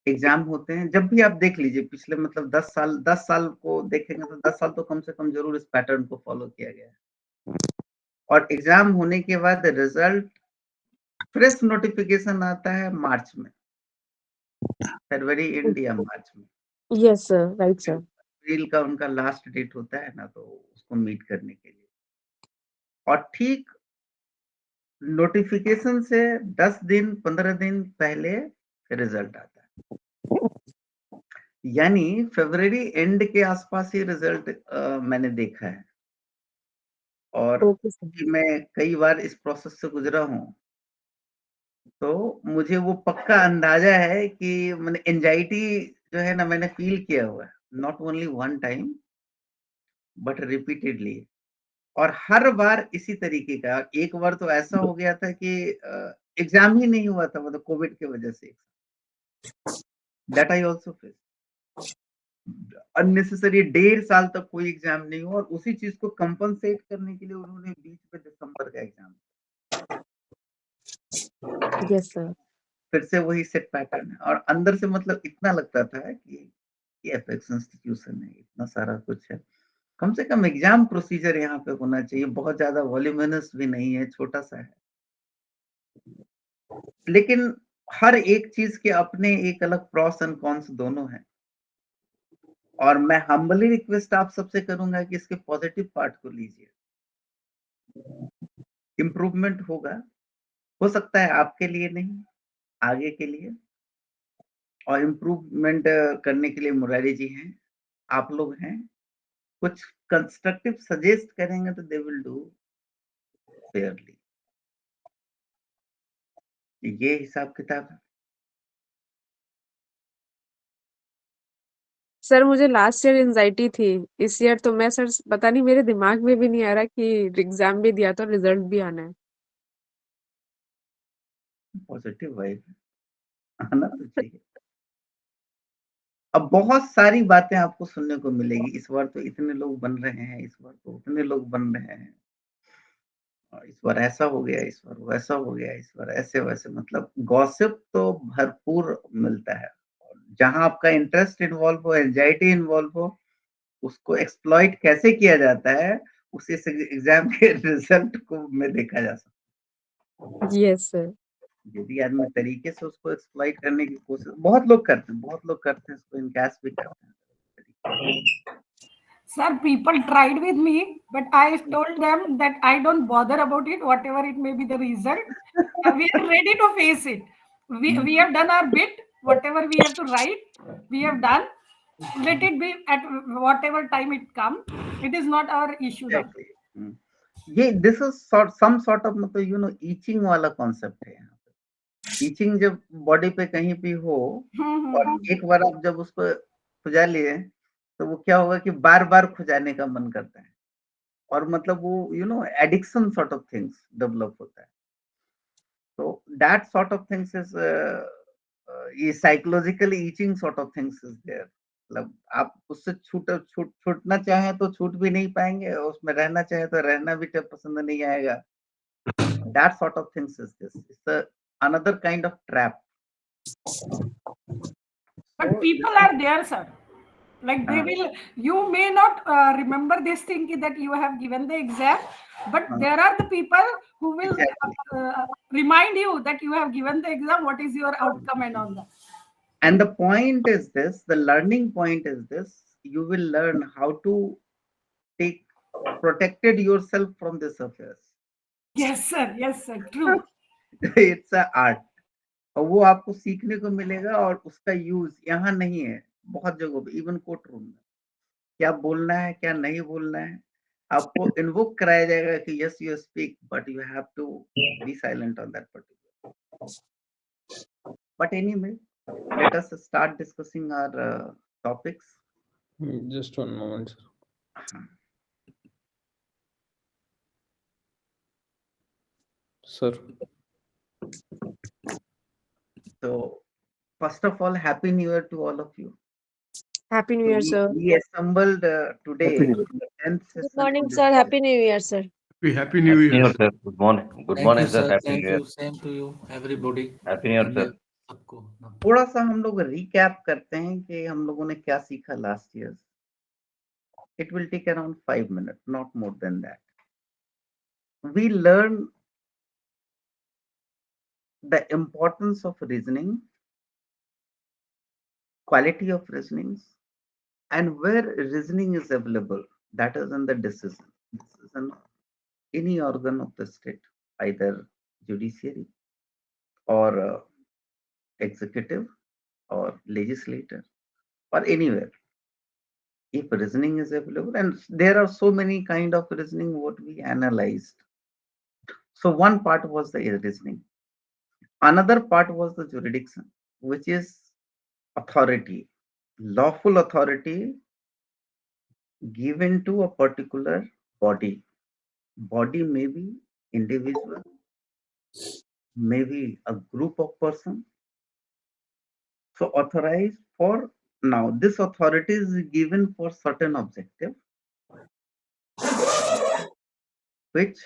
Exam होते हैं, जब भी आप देख लीजिए पिछले मतलब 10 साल को देखेंगे तो 10 साल तो कम से कम जरूर इस पैटर्न को फॉलो किया गया है। और एग्जाम होने के बाद रिजल्ट फ्रेश नोटिफिकेशन आता है मार्च में, फरवरी एंड या मार्च में। Yes sir, right sir. April का उनका लास्ट डेट होता है ना, तो उसको मीट करने के लिए। और ठीक नोटिफिकेशन से 10 दिन 15 दिन पहले रिजल्ट आता है, यानी फरवरी एंड के आसपास ही रिजल्ट मैंने देखा है। और ओके सर। कि मैं कई बार इस प्रोसेस से गुजरा हूँ, तो मुझे वो पक्का अंदाजा है कि मैंने एंजाइटी जो है ना मैंने फील किया हुआ है, not only one time but repeatedly. और हर बार इसी तरीके का, एक बार तो ऐसा हो गया था कि एग्जाम ही नहीं हुआ था, मतलब कोविड की वजह से। That I also face unnecessary 1.5 साल तक कोई एग्जाम नहीं हुआ, और उसी चीज को कंपनसेट करने के लिए उन्होंने बीच में दिसंबर का एग्जाम। Yes sir. फिर से वही सेट पैटर्न है, और अंदर से मतलब इतना लगता था कि ये एपेक्स इंस्टीट्यूशन है, इतना सारा कुछ है, कम से कम एग्जाम प्रोसीजर यहाँ पे होना चाहिए, बहुत ज्यादा वॉल्यूमिनस भी नहीं है, छोटा सा है। लेकिन हर एक चीज के अपने एक अलग प्रॉस एंड कॉन्स दोनों हैं, और मैं हम्बली रिक्वेस्ट आप सबसे करूंगा कि इसके पॉजिटिव पार्ट को लीजिए। इम्प्रूवमेंट होगा, हो सकता है आपके लिए नहीं, आगे के लिए। और इम्प्रूवमेंट करने के लिए मुरारी जी हैं, आप लोग हैं, कुछ कंस्ट्रक्टिव सजेस्ट करेंगे तो दे विल डू फेयरली। ये हिसाब किताब है। सर मुझे लास्ट ईयर एंजाइटी थी, इस ईयर तो मैं सर पता नहीं, मेरे दिमाग में भी नहीं आ रहा कि एग्जाम भी दिया तो रिजल्ट भी आना है। पॉजिटिव वाइब आना तो चाहिए। अब बहुत सारी बातें आपको सुनने को मिलेगी, इस बार तो इतने लोग बन रहे हैं, इस बार तो उतने लोग बन रहे हैं, और इस बार ऐसा हो गया, इस बार वैसा हो गया, इस बार ऐसे वैसे, मतलब गॉसिप तो भरपूर मिलता है। जहां आपका इंटरेस्ट इन्वॉल्व हो, एंजाइटी इन्वॉल्व हो, उसको एक्सप्लॉइट कैसे किया जाता है, उसी एग्जाम के रिजल्ट को में देखा जा सकता है। Yes sir. यदि आदमी तरीके से उसको एक्सप्लॉइट करने की कोशिश, बहुत लोग करते हैं, बहुत लोग करते हैं, इसको इनकैश भी करते हैं। Sir, people tried with me, but I told them that I don't bother about it, whatever it may be the result. We are ready to face it. We have done our bit, whatever we have to write, we have done. Let it be at whatever time it comes. It is not our issue now. Exactly. ये this is some sort of, मतलब you know itching वाला concept है यहाँ पे। Itching जब body पे कहीं भी हो, और एक बार आप जब उसको खुजा लिए, तो वो क्या होगा कि बार बार खुजाने का मन करता है, और मतलब वो you know addiction sort of things develop होता है। तो that sort of things is ये psychologically itching sort of things is there. मतलब आप उससे छूटना चाहें तो छूट भी नहीं पाएंगे, और उसमें रहना चाहे तो रहना भी पसंद नहीं आएगा। That sort of things is this, it's another kind of trap. But people are there, sir. Like they will, you may not remember this thing that you have given the exam, but there are the people who will remind you that you have given the exam, what is your outcome and all that. And the point is this, the learning point is this, you will learn how to take protected yourself from this affairs. Yes sir, true. It's a art, और वो आपको सीखने को मिलेगा, और उसका use यहाँ नहीं है, बहुत जगहों पे, इवन कोर्ट रूम में क्या बोलना है क्या नहीं बोलना है, आपको इन्वोक कराया जाएगा कि yes you speak, but you have to be silent on that particular. But anyway, let us start discussing our topics. Just one moment, sir. So first of all, happy new year to all of you. Happy New Year, sir. We assembled today for the 10th session. Good morning, sir. Happy New Year, sir. Happy New Year, sir. Good morning. Good morning, sir. Happy Thank New Year. you. Same to you, everybody. Happy New Year, sir. सबको थोड़ा सा हम लोग recap करते हैं कि हम लोगों ने क्या सीखा last year. It will take around 5 minutes, not more than that. We learn the importance of reasoning, quality of reasonings, and where reasoning is available, that is in the decision. Decision of any organ of the state, either judiciary or executive or legislator or anywhere. If reasoning is available, and there are so many kind of reasoning what we analyzed. So one part was the reasoning. Another part was the jurisdiction, which is authority, lawful authority given to a particular body. Body may be individual, maybe a group of person. So authorized for, now this authority is given for certain objective, which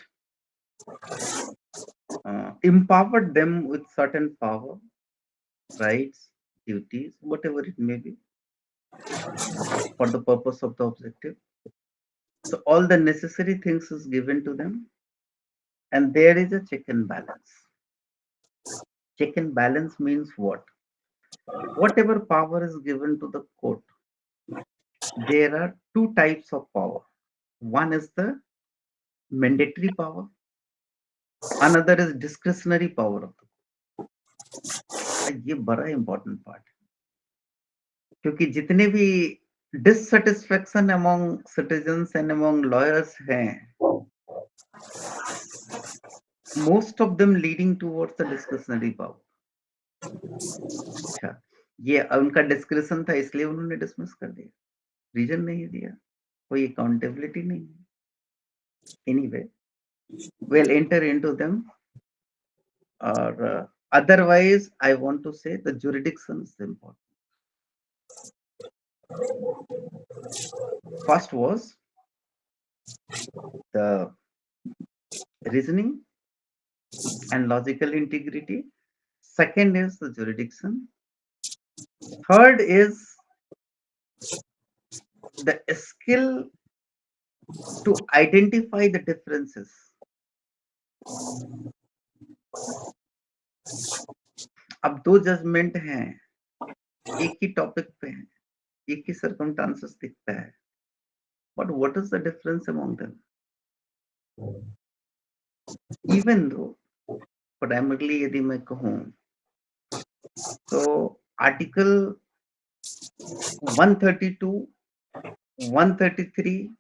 empowered them with certain power, rights, duties, whatever it may be, for the purpose of the objective. So all the necessary things is given to them, and there is a check and balance. Check and balance means what? Whatever power is given to the court, there are two types of power. One is the mandatory power, another is discretionary power of the court. ये बड़ा important part है, क्योंकि जितने भी dissatisfaction among citizens and among lawyers हैं, most of them leading towards the discretionary power. अच्छा, ये उनका डिस्क्रिप्शन था इसलिए उन्होंने डिसमिस कर दिया, रीजन नहीं दिया, कोई अकाउंटेबिलिटी नहीं है. Anyway, we'll enter into them, or otherwise I want to say the jurisdiction is important. First was the reasoning and logical integrity. Second is the jurisdiction. Third is the skill to identify the differences. अब दो judgement हैं, एक ही topic पे हैं, एक ही circumstances दिखता है, but what is the difference among them? Even though primarily यदि मैं कहूँ तो आर्टिकल 132, 133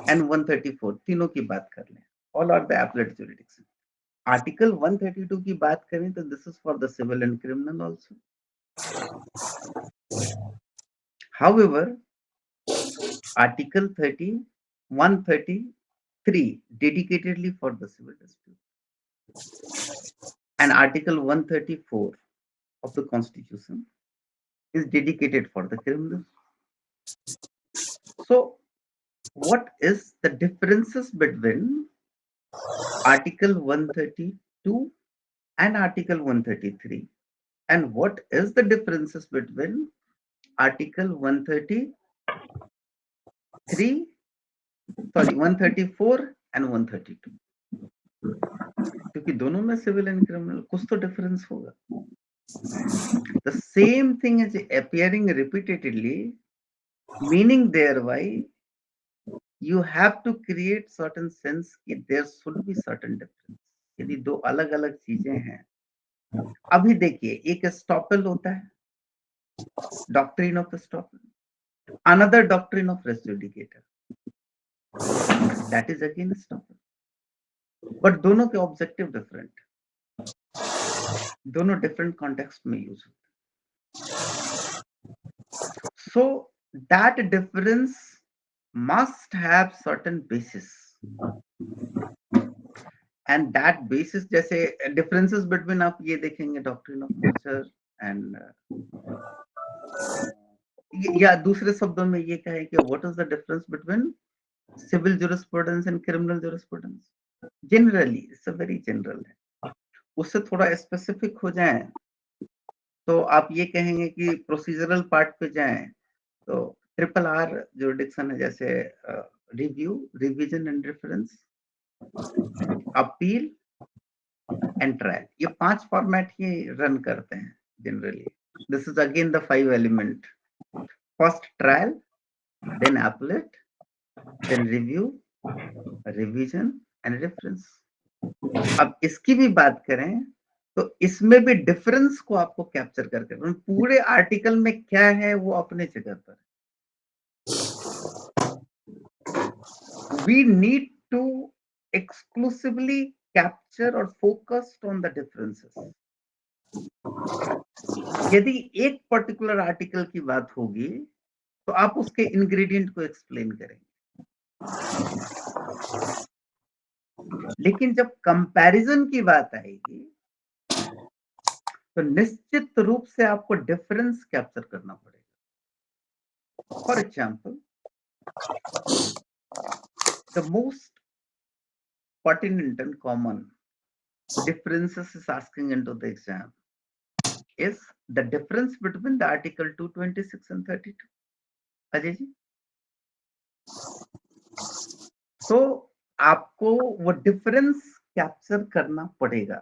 and 134 तीनों की बात कर लें. All are the appellate jurisdiction. Article 132 की बात करें तो this is for the civil and criminal also. However, article 133 dedicatedly for the civil dispute, and article 134 of the constitution is dedicated for the criminal. So what is the differences between article 132 and article 133, and what is the differences between article 134 and 132? क्योंकि दोनों में civil and criminal कुछ तो difference होगा. The same thing is appearing repeatedly, meaning thereby you have to create certain sense कि there should be certain difference. यदि दो अलग अलग चीजें हैं, अभी देखिए एक स्टॉपल होता है, doctrine of estoppel, another doctrine of res judicator, that is again stopper, but दोनों के ऑब्जेक्टिव डिफरेंट, दोनों डिफरेंट कॉन्टेक्स्ट में यूज होते. So that difference must have certain basis, and that basis जैसे differences between आप ये देखेंगे doctrine of nature and या दूसरे शब्दों में ये कहें कि what is the difference between civil jurisprudence and criminal jurisprudence? Generally, it's a very general है. उससे थोड़ा specific हो जाए तो आप ये कहेंगे कि प्रोसीजरल पार्ट पे जाएं तो ट्रिपल आर जुरिडिक्शन है, जैसे review, revision and reference, appeal and trial, ये 5 फॉर्मेट ही रन करते हैं generally. This is again the 5 element. First trial, then appellate, then review, revision and reference. अब इसकी भी बात करें तो इसमें भी डिफरेंस को आपको कैप्चर करके पूरे आर्टिकल में क्या है वो अपने जगह पर. We need to exclusively capture or focused on the differences. यदि एक पर्टिकुलर आर्टिकल की बात होगी तो आप उसके इंग्रेडिएंट को एक्सप्लेन करेंगे, लेकिन जब कंपैरिजन की बात आएगी तो निश्चित रूप से आपको डिफरेंस कैप्चर करना पड़ेगा. For example, the most pertinent and common differences is asking into the exam is the difference between the article 226 and 32. Ajay ji, तो आपको वो डिफरेंस कैप्चर करना पड़ेगा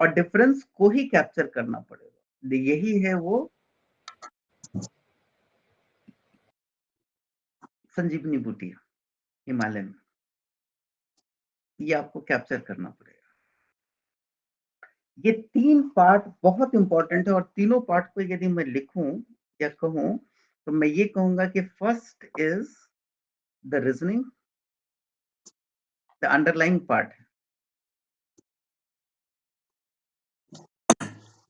और डिफरेंस को ही कैप्चर करना पड़ेगा. यही है वो संजीवनी बूटी हिमालय में, ये आपको कैप्चर करना पड़ेगा. ये 3 पार्ट बहुत इंपॉर्टेंट है और तीनों पार्ट को यदि मैं लिखूं या कहूं तो मैं ये कहूंगा कि first is the reasoning, the underlying part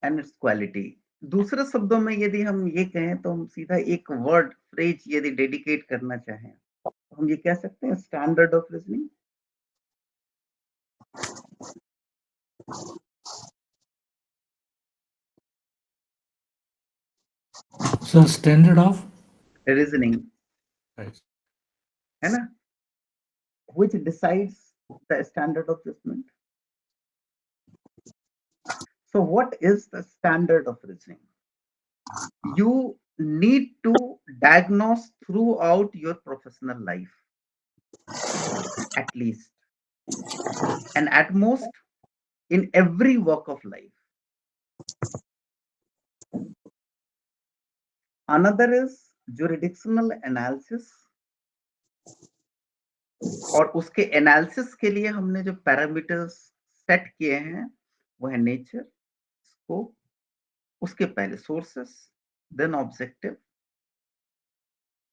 and it's quality. दूसरे शब्दों में यदि हम ये कहें तो हम सीधा एक वर्ड फ्रेज यदि डेडिकेट करना चाहें तो हम ये कह सकते हैं standard of reasoning. So standard of reasoning right. है ना, which decides the standard of judgment. So what is the standard of reasoning? You need to diagnose throughout your professional life, at least, and at most in every walk of life. Another is jurisdictional analysis, और उसके analysis के लिए हमने जो parameters set किए हैं वो है नेचर, स्कोप, उसके पहले सोर्सेस, देन ऑब्जेक्टिव,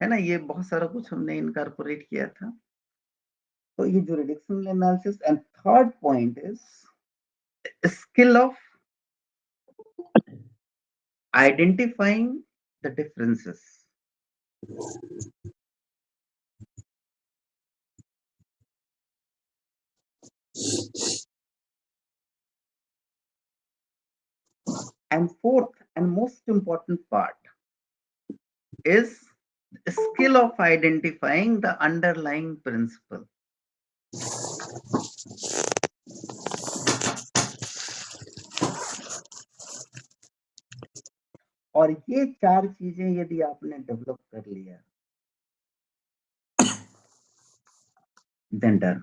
है ना. ये बहुत सारा कुछ हमने इनकॉर्पोरेट किया था. तो ये jurisdictional analysis. And third point is skill of identifying the differences. And fourth and most important part is skill of identifying the underlying principle. और ये 4 चीजें यदि आपने डेवलप कर लिया then done.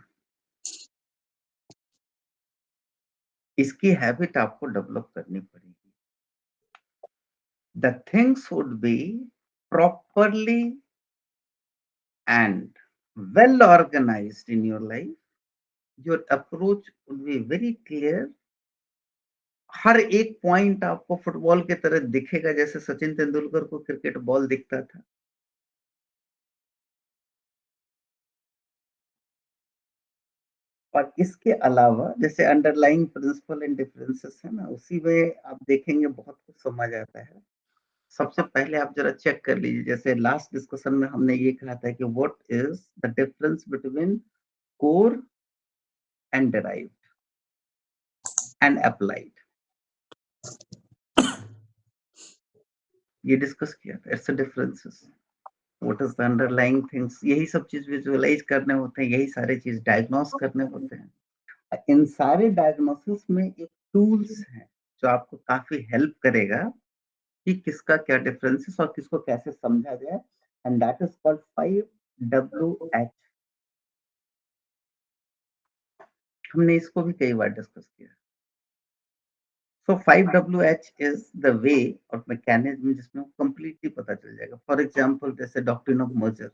इसकी हैबिट आपको डेवलप करनी पड़ेगी. The things would be properly and well organized in your life. Your approach would be very clear. हर एक पॉइंट आपको फुटबॉल की तरह दिखेगा जैसे सचिन तेंदुलकर को क्रिकेट बॉल दिखता था. और इसके अलावा जैसे अंडरलाइंग प्रिंसिपल एंड डिफरेंसेस है ना, उसी में आप देखेंगे बहुत कुछ समझ आता है. सबसे पहले आप जरा चेक कर लीजिए, जैसे लास्ट डिस्कशन में हमने ये कहा था कि what is the difference between core and derived and applied. ये डिस्कस किया था. It's differences, what is the underlying things, यही सब चीज विजुअलाइज करने होते हैं, यही सारे चीज डायग्नोस करने होते हैं. इन सारे डायग्नोसिस में एक टूल्स हैं जो आपको काफी हेल्प करेगा कि किसका क्या डिफरेंस है और किसको कैसे समझा जाए, and that is called 5WH। हमने इसको भी कई बार डिस्कस किया। सो 5WH इज द वे और मैकेनिज्म जिसमें कंप्लीटली पता चल जाएगा। फॉर एग्जांपल जैसे doctrine of merger,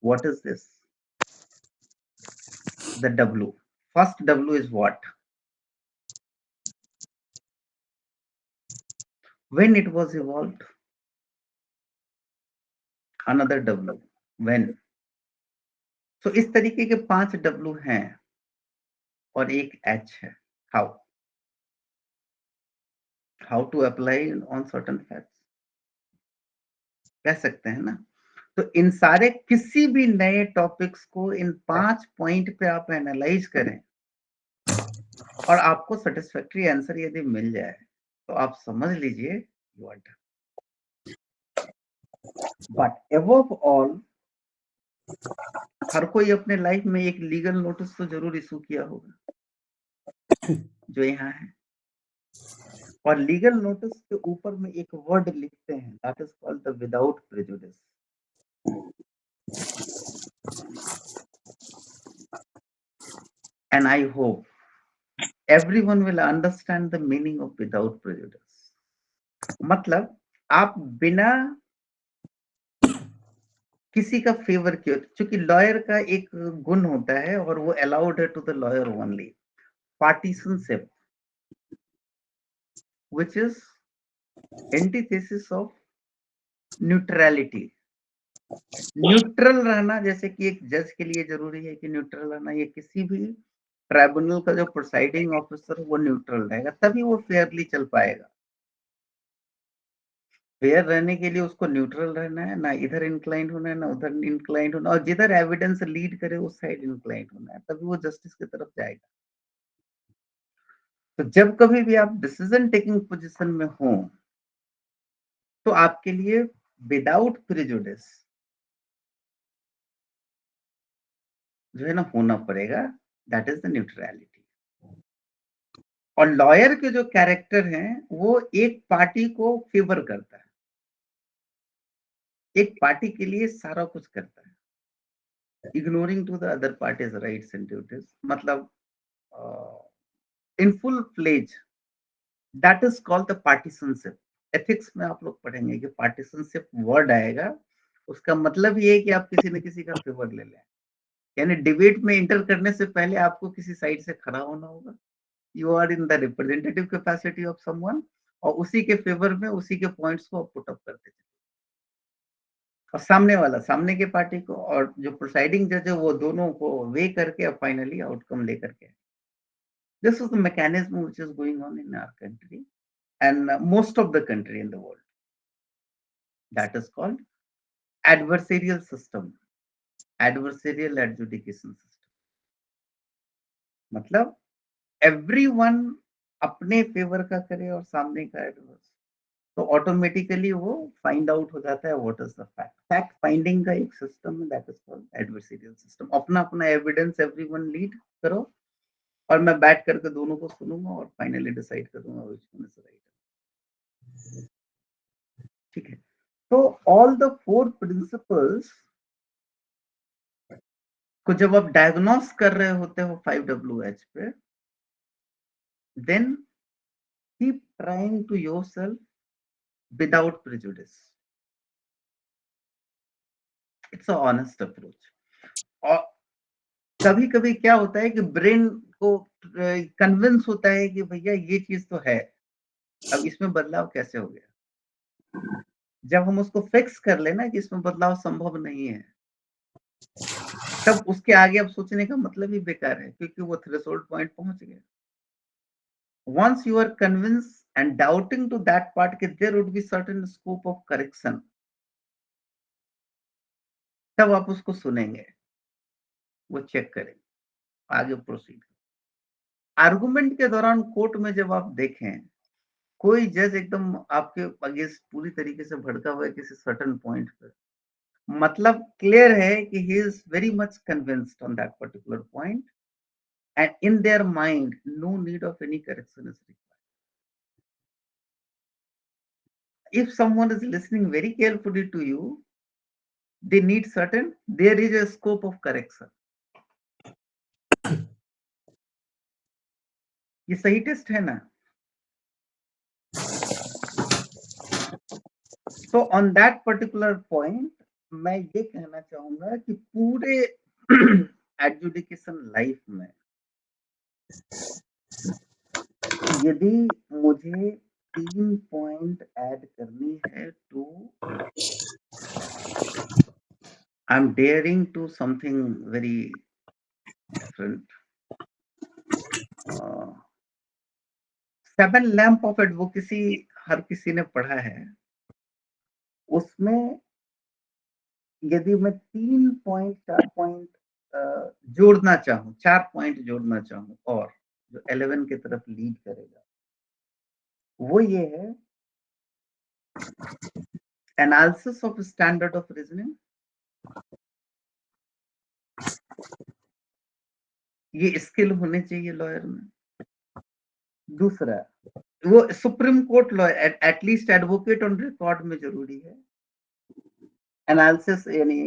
what is this? The W, first W is what? When it was evolved. Another W, when. So इस तरीके के 5 W हैं और एक H है। How to apply on certain facts, कह सकते हैं ना। तो इन सारे किसी भी नए टॉपिक्स को इन 5 पॉइंट पे आप एनालाइज करें और आपको सेटिस्फैक्टरी आंसर यदि मिल जाए तो आप समझ लीजिए you are done. But above all, हर कोई अपने लाइफ में एक लीगल नोटिस तो जरूर इशू किया होगा जो यहाँ है, और लीगल नोटिस के ऊपर में एक वर्ड लिखते हैं, that is called the without prejudice. And I hope everyone will understand the meaning of without prejudice। मतलब आप बिना किसी का फेवर किए, क्योंकि लॉयर का एक गुण होता है और वो अलाउड है to the lawyer only, partisanship, which is antithesis of neutrality. Neutral रहना जैसे कि एक जज के लिए जरूरी है कि न्यूट्रल रहना, ये किसी भी ट्राइब्यूनल का जो प्रिसाइडिंग ऑफिसर वो न्यूट्रल रहेगा, तभी वो फेयरली चल पाएगा। फेयर रहने के लिए उसको न्यूट्रल रहना है, ना इधर इंक्लाइंड होना है ना उधर इंक्लाइंड होना, और जिधर एविडेंस लीड करे उस साइड इंक्लाइंड होना है, तभी वो जस्टिस की तरफ जाएगा। तो जब कभी भी आप डिसीजन टेकिंग पोजीशन में हो तो आपके लिए विदाउट प्रेजुडिस जो है ना होना पड़ेगा, दैट इज द न्यूट्रलिटी। और लॉयर के जो कैरेक्टर हैं वो एक पार्टी को फेवर करता है, एक पार्टी के लिए सारा कुछ करता है, ignoring to the other parties rights and duties, मतलब in full fledge, that is called the partisanship. Ethics में आप लोग पढ़ेंगे कि पार्टीशनशिप वर्ड आएगा, उसका मतलब ये है कि आप किसी न किसी का फेवर ले लें, यानी डिबेट में इंटर करने से पहले आपको किसी साइड से खड़ा होना होगा। You are in the representative capacity of someone, और उसी के फेवर में उसी के पॉइंट्स को पुट अप करते थे, और सामने वाला सामने के पार्टी को और जो प्रिसाइडिंग जज है वो दोनों को वे करके अब फाइनली आउटकम लेकर के। This is the mechanism which is going on in our country and most of the country in the world, that is called adversarial system, adversarial adjudication system। मतलब everyone अपने फेवर का करे और सामने का adverse, तो ऑटोमेटिकली वो find out हो जाता है what is the fact. Fact finding का एक सिस्टम है, that is called adversarial system. अपना अपना एविडेंस एवरीवन लीड करो और मैं बैठ करके दोनों को सुनूंगा और फाइनली डिसाइड करूंगा व्हिच वन इज राइट। ठीक है, तो ऑल द 4 प्रिंसिपल्स को जब आप डायग्नोस कर रहे होते हो 5WH पे, then keep trying to yourself without prejudice. It's a honest approach. और कभी कभी क्या होता है कि ब्रेन को कन्विंस होता है कि भैया ये चीज तो है, अब इसमें बदलाव कैसे हो गया। जब हम उसको फिक्स कर लेना कि इसमें बदलाव संभव नहीं है, तब उसके आगे अब सोचने का मतलब ही बेकार है, क्योंकि वो थ्रेशोल्ड पॉइंट पहुंच गया। Once you are convinced and doubting to that part कि there would be certain scope of correction, तब आप उसको सुनेंगे, वो चेक करेंगे, आगे प्रोसीड। आर्गुमेंट के दौरान कोर्ट में जब आप देखें कोई जज एकदम आपके अगेंस्ट पूरी तरीके से भड़का हुआ है किसी सर्टेन पॉइंट पर, मतलब क्लियर है कि he is very much convinced on that particular point, and in their mind no need of any correction is required। if someone is listening very carefully to you, they need certain, there is a scope of correction. ये सही test है ना? So on that particular point, मैं ये कहना चाहूंगा कि पूरे एडजुडिकेशन लाइफ में यदि मुझे 3 पॉइंट ऐड करनी है तो I am daring to something very different. 7 lamp of advocacy हर किसी ने पढ़ा है. उसमें यदि मैं 3 पॉइंट 4 पॉइंट जोड़ना चाहूं, 4 पॉइंट जोड़ना चाहूं और जो 11 की तरफ लीड करेगा, वो ये है analysis of standard of reasoning. ये स्किल होने चाहिए लॉयर में. दूसरा, वो supreme court lawyer, at least advocate on record में जरूरी है. एनालिसिस यानी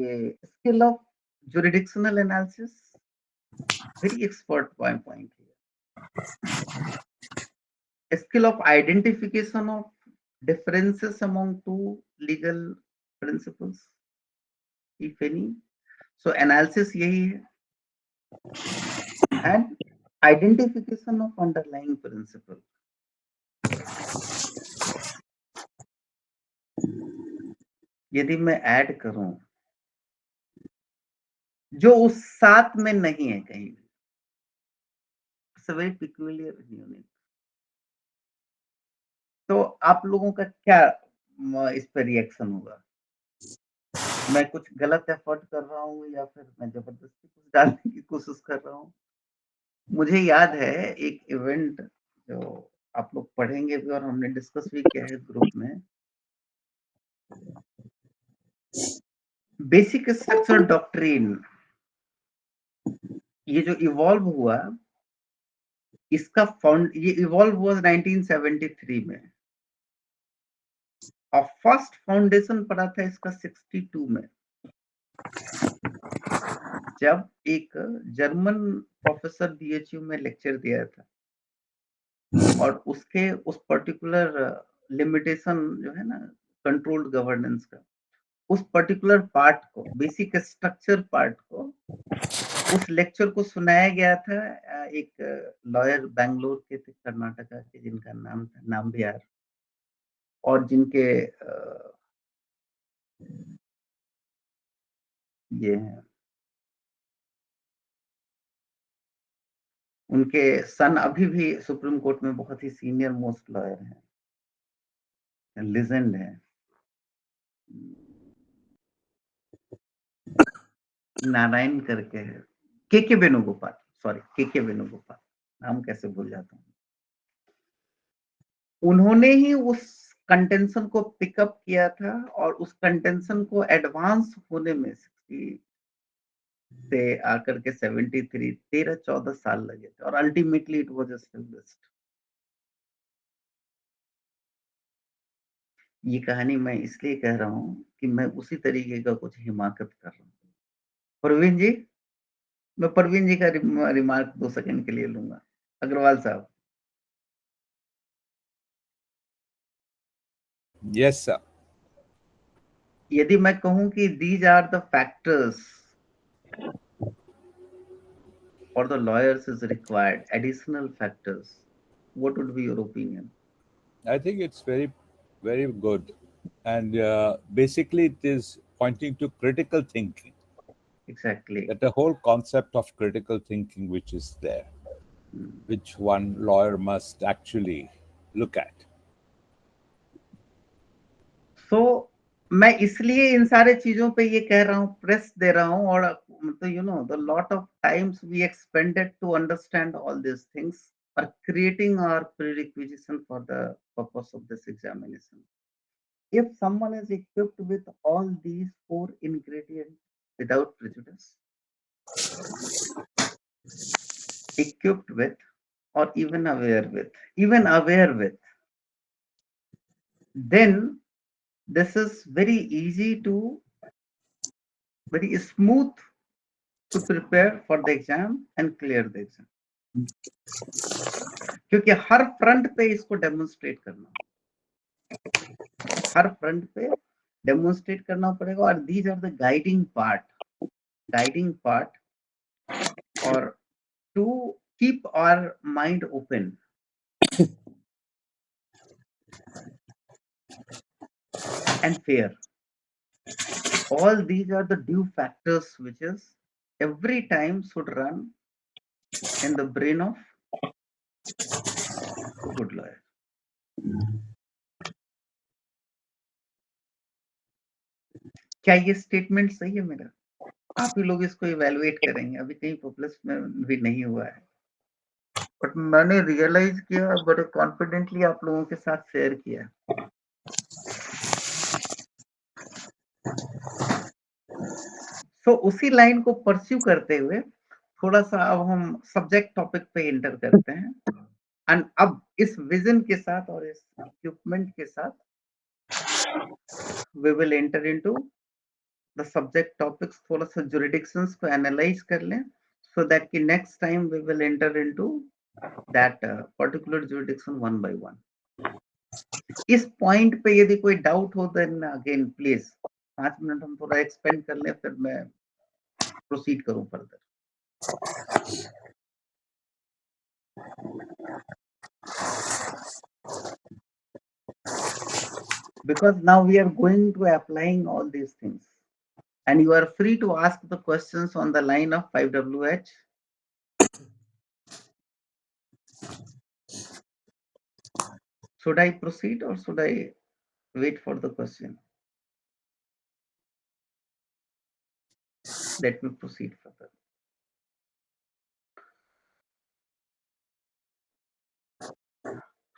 ये skill of jurisdictional analysis, very expert point है. skill of identification of differences among two legal principles, if any. So analysis यही है. And identification of underlying principle. यदि मैं ऐड करूं जो उस 7 में नहीं है कहीं भी, it's a very peculiar unit. तो आप लोगों का क्या इस पर रिएक्शन होगा? मैं कुछ गलत एफर्ट कर रहा हूँ या फिर मैं जबरदस्ती कुछ डालने की कोशिश कर रहा हूँ? मुझे याद है एक इवेंट जो आप लोग पढ़ेंगे भी और हमने डिस्कस भी किया है ग्रुप में. बेसिक स्ट्रक्चर डॉक्ट्रिन, ये जो इवॉल्व हुआ, इसका ये इवॉल्व हुआ 1973 में और फर्स्ट फाउंडेशन पड़ा था इसका 62 में, जब एक जर्मन प्रोफेसर बीएचयू में लेक्चर दिया था और उसके उस पर्टिकुलर लिमिटेशन जो है ना कंट्रोल्ड गवर्नेंस का, उस पर्टिकुलर पार्ट को, बेसिक स्ट्रक्चर पार्ट को, उस लेक्चर को सुनाया गया था एक लॉयर बैंगलोर के थे, कर्नाटका के, जिनका नाम था नाम्बियार, और जिनके ये हैं, उनके सन अभी भी सुप्रीम कोर्ट में बहुत ही सीनियर मोस्ट लॉयर हैं, लेजेंड है. नारायण करके है, के वेणुगोपाल, सॉरी के वेणुगोपाल, नाम कैसे भूल जाता हूँ. उन्होंने ही उस कंटेंशन को पिकअप किया था और उस कंटेंशन को एडवांस होने में 60 से आकर के 73, 13-14 साल लगे थे और अल्टीमेटली इट वाज एस्टैब्लिश्ड. ये कहानी मैं इसलिए कह रहा हूँ कि मैं उसी तरीके का कुछ हिमाकत कर रहा हूँ. प्रवीण जी, मैं प्रवीण जी का रिमार्क 2 सेकंड के लिए लूंगा. अग्रवाल साहब. Yes sir. यदि मैं कहूं कि these are the factors for the lawyers is required, additional factors, what would be your opinion? I think it's very, very good. And basically it is pointing to critical thinking. Exactly. That the whole concept of critical thinking which is there, which one lawyer must actually look at. So मैं इसलिए इन सारे चीजों पे ये कह रहा हूँ, press दे रहा हूँ, और मतलब you know the lot of times we expended to understand all these things are creating our prerequisition for the purpose of this examination. If someone is equipped with all these 4 ingredients without prejudice, equipped with or even aware with, then this is very smooth to prepare for the exam and clear the exam. क्योंकि हर front पे इसको demonstrate करना पड़ेगा और these are the guiding part or to keep our mind open and fair. All these are the due factors which is every time should run in the brain of a good lawyer. क्या ये statement सही है मेरा? आप ही लोग इसको evaluate करेंगे, अभी कहीं पब्लिश में भी नहीं हुआ है, बट मैंने रियलाइज किया, बड़े कॉन्फिडेंटली आप लोगों के साथ शेयर किया। सो उसी लाइन को परस्यू करते हुए थोड़ा सा अब हम सब्जेक्ट टॉपिक पे एंटर करते हैं एंड अब इस विजन के साथ और इस इक्विपमेंट के साथ we will enter into the subject topics, थोड़ा सा जुरिडिक्शंस को एनालाइज कर लें so that कि next time we will enter into that particular jurisdiction one by one. इस पॉइंट पे यदि कोई डाउट हो देन अगेन प्लीज 5 मिनट हम थोड़ा एक्सपेंड कर लें, फिर मैं प्रोसीड करूं further. Because now we are going to applying all these things and you are free to ask the questions on the line of 5WH. Should I proceed or should I wait for the question? Let me proceed further.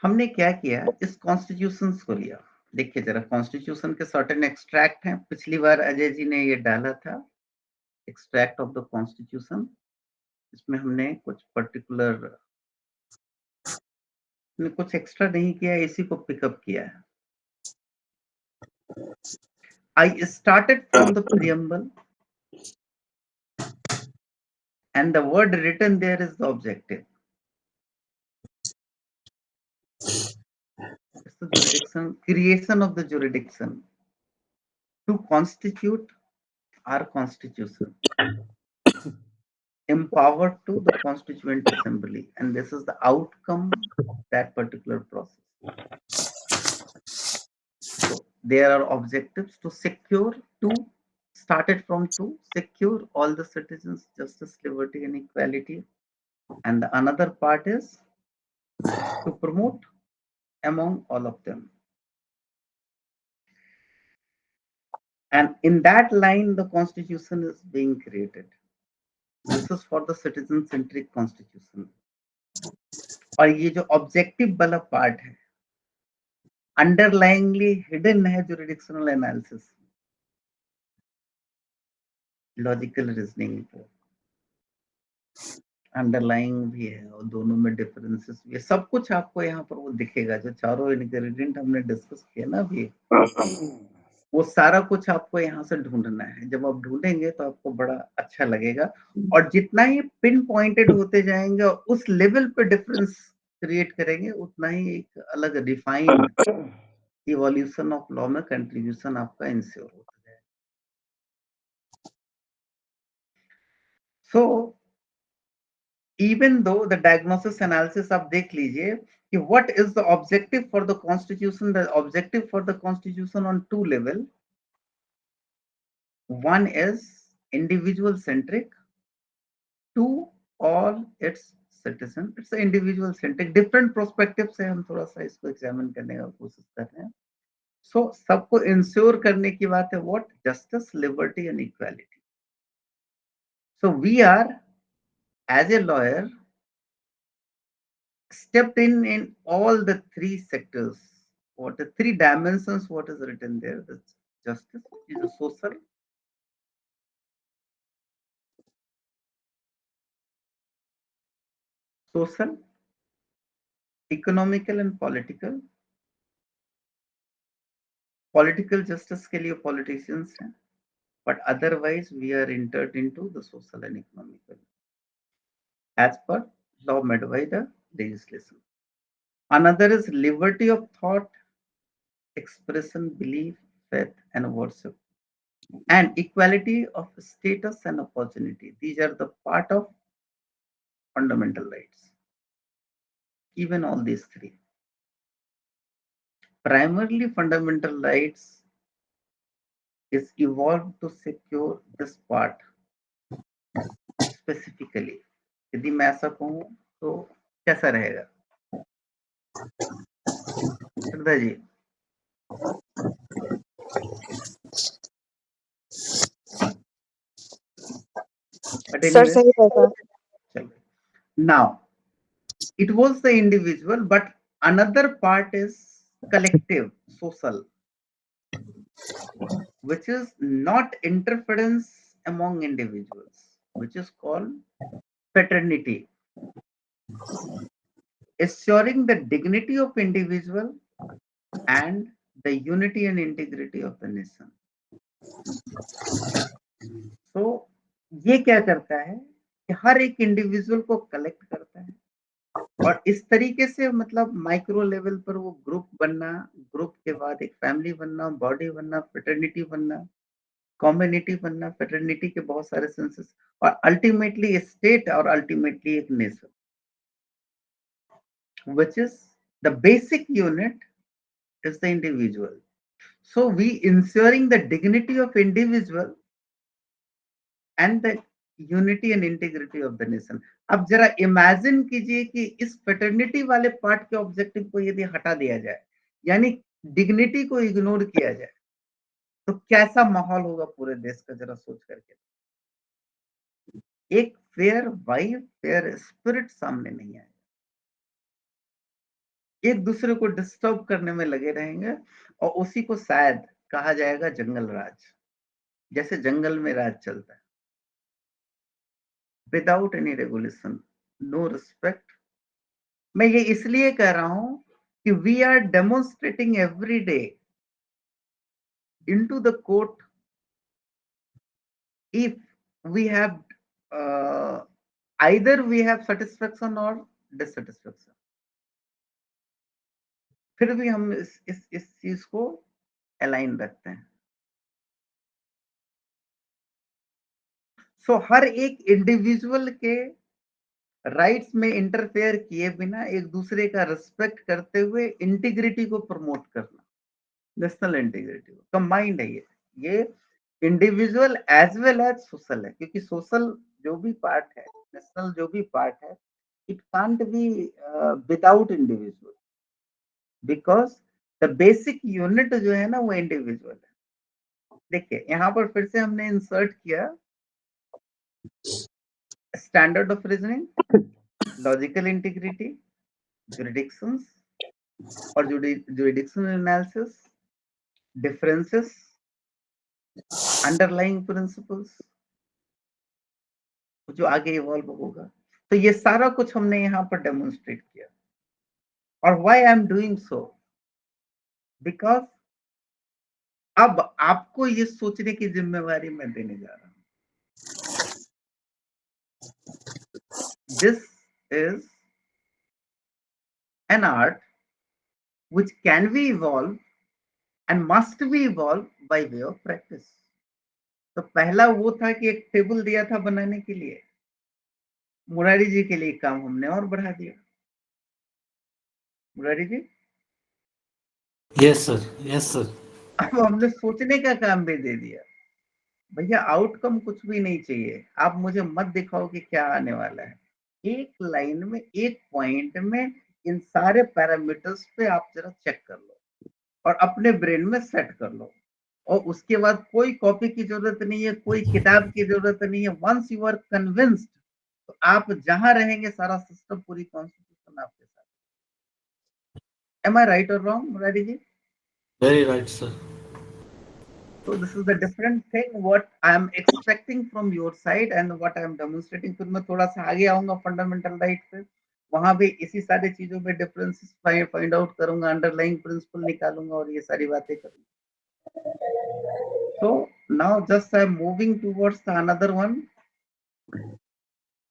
हमने क्या किया, इस constitution को लिया। देखिए जरा, constitution के certain extract हैं, पिछली बार अजय जी ने ये डाला था एक्सट्रैक्ट ऑफ द कॉन्स्टिट्यूशन। इसमें हमने कुछ पर्टिकुलर कुछ एक्स्ट्रा नहीं किया, इसी को पिकअप किया है। I started from the preamble and the word written there is the objective. It's the jurisdiction, creation of the jurisdiction to constitute our constitution, empowered to the constituent assembly, and this is the outcome of that particular process. So there are objectives to secure, started from to secure all the citizens justice, liberty and equality, and the another part is to promote among all of them. And in that line, the constitution is being created. This is for the citizen-centric constitution. और ये जो objective वाला part है, underlyingly hidden है jurisdictional analysis, logical reasoning पे, underlying भी है और दोनों में differences भी है, सब कुछ आपको यहाँ पर वो दिखेगा, जो चारों ingredient हमने discuss किया ना अभी, वो सारा कुछ आपको यहाँ से ढूंढना है। जब आप ढूंढेंगे तो आपको बड़ा अच्छा लगेगा और जितना ही पिन पॉइंटेड होते जाएंगे और उस लेवल पे डिफरेंस क्रिएट करेंगे, उतना ही एक अलग डिफाइंड इवोल्यूशन ऑफ लॉ में कंट्रीब्यूशन आपका इंश्योर होता है। So even though the diagnosis analysis आप देख लीजिए कि what is the objective for the constitution. The objective for the constitution on two level, one is individual centric, to all its citizen, it's individual centric, different perspective से हम थोड़ा सा इसको examine करने का कोशिश कर रहे हैं। सो सबको इंश्योर करने की बात है, what, justice, liberty and equality. So we are as a lawyer stepped in all the three sectors, what the three dimensions, what is written there, the justice, which is a social, economical and political, political justice के लिए politicians हैं, but otherwise we are entered into the social and economical as per law made by the legislation. Another is liberty of thought, expression, belief, faith, and worship, and equality of status and opportunity. These are the part of fundamental rights. Even all these three. Primarily, fundamental rights is evolved to secure this part specifically. यदि मैं ऐसा कहूं तो कैसा रहेगा Shraddha ji? But sir anyway, सही रहेगा। now it was the individual, but another part is collective, social, which is not interference among individuals, which is called fraternity, assuring the dignity of individual and the unity and integrity of the nation. So ये क्या करता है कि हर एक individual को collect करता है और इस तरीके से मतलब माइक्रो लेवल पर वो ग्रुप बनना, ग्रुप के बाद एक फैमिली बनना, बॉडी बनना, फ्रेटर्निटी बनना, कम्युनिटी बनना, फ्रेटर्निटी के बहुत सारे सेंसेस और अल्टीमेटली स्टेट और अल्टीमेटली एक nation, which is the basic unit is the individual. So we ensuring the dignity of individual and the unity and integrity of the nation. अब जरा इमेजिन कीजिए कि इस फ्रेटर्निटी वाले पार्ट के ऑब्जेक्टिव को यदि हटा दिया जाए, यानी डिग्निटी को इग्नोर किया जाए, तो कैसा माहौल होगा पूरे देश का, जरा सोच करके। एक फेयर वाइब, फेयर स्पिरिट सामने नहीं आएगा, एक दूसरे को डिस्टर्ब करने में लगे रहेंगे और उसी को शायद कहा जाएगा जंगल राज, जैसे जंगल में राज चलता है, without any regulation, no respect. मैं ये इसलिए कह रहा हूं कि we are demonstrating every day into the court if we have either we have satisfaction और डिससेटिस्फेक्शन, फिर भी हम इस चीज को अलाइन रखते हैं। सो हर एक इंडिविजुअल के राइट्स में इंटरफेयर किए बिना एक दूसरे का रिस्पेक्ट करते हुए इंटीग्रिटी को प्रमोट करना, नेशनल इंटीग्रिटी को कंबाइंड है ये individual as well as social है, क्योंकि सोशल जो भी पार्ट है, नेशनल जो भी पार्ट है, it can't be without individual, because the basic unit जो है ना वो इंडिविजुअल है। देखिए यहाँ पर फिर से हमने इंसर्ट किया standard of reasoning, logical integrity, jurisdictions और jurisdictional analysis, differences, underlying principles जो आगे इवॉल्व होगा। तो ये सारा कुछ हमने यहाँ पर डेमोन्स्ट्रेट किया। और why I am doing so, because अब आपको ये सोचने की जिम्मेवारी मैं देने जा रहा हूं। This is an art which can be evolved and must be evolved by way of practice. तो पहला वो था कि एक टेबल दिया था बनाने के लिए, मुरारी जी के लिए काम हमने और बढ़ा दिया। मुरारी जी, यस सर, यस सर। अब हमने सोचने का काम भी दे दिया। भैया आउटकम कुछ भी नहीं चाहिए, आप मुझे मत दिखाओ कि क्या आने वाला है, एक लाइन में, एक पॉइंट में इन सारे पैरामीटर्स पे आप जरा चेक कर लो और अपने ब्रेन में सेट कर लो, और उसके बाद कोई कॉपी की जरूरत नहीं है, कोई किताब की जरूरत नहीं है। वंस यू आर कन्विंस्ड, तो आप जहां रहेंगे सारा सिस्टम, पूरी कॉन्स्टिट्यूशन आपके साथ। एम आई राइट और wrong Murari ji? Very right sir. So this is the different thing what I am expecting from your side and what I am demonstrating. फिर मैं थोड़ा सा आगे आऊंगा फंडामेंटल राइट पे, वहां भी इसी सारी चीजों में डिफरेंसेस फाइंड आउट करूंगा, अंडरलाइंग प्रिंसिपल निकालूंगा और ये सारी बातें करूंगा। So now just I'm moving towards the another one.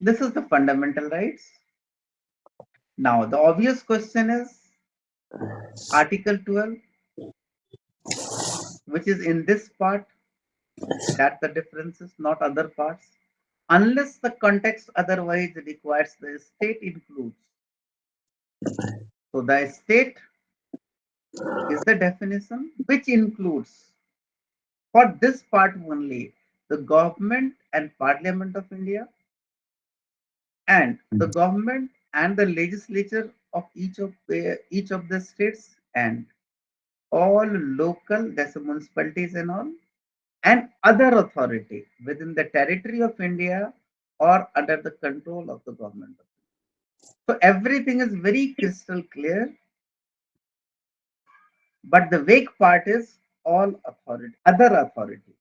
This is the fundamental rights. Now the obvious question is Article 12, which is in this part, that the difference is not other parts. Unless the context otherwise requires, the state includes. So the state is the definition which includes, for this part only, the government and Parliament of India, and the government and the legislature of each of the states, and all local, that's municipalities and all, and other authority within the territory of India or under the control of the government. So everything is very crystal clear, but the vague part is all authority, other authority.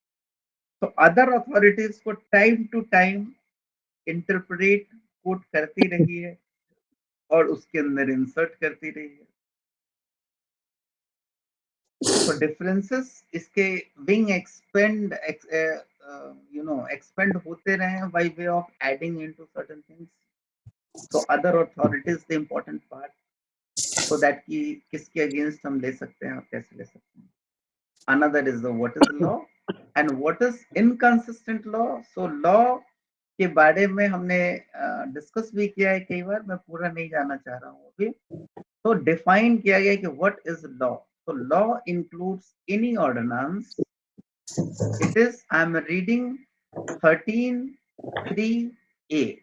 So other authorities को time to time interpret, quote करती रही है और उसके अंदर insert करती रही है. So differences इसके wing expand expand होते रहे by way of adding into certain things. So other authorities the important part, so that कि किसके against हम ले सकते हैं और कैसे ले सकते हैं. Another is the what is law and what is inconsistent law. So law के बारे में हमने डिस्कस भी किया है कई बार, मैं पूरा नहीं जाना चाह रहा हूँ अभी. तो डिफाइन किया गया कि what is law. So law includes any ordinance. It is, I am reading 13(3)(a).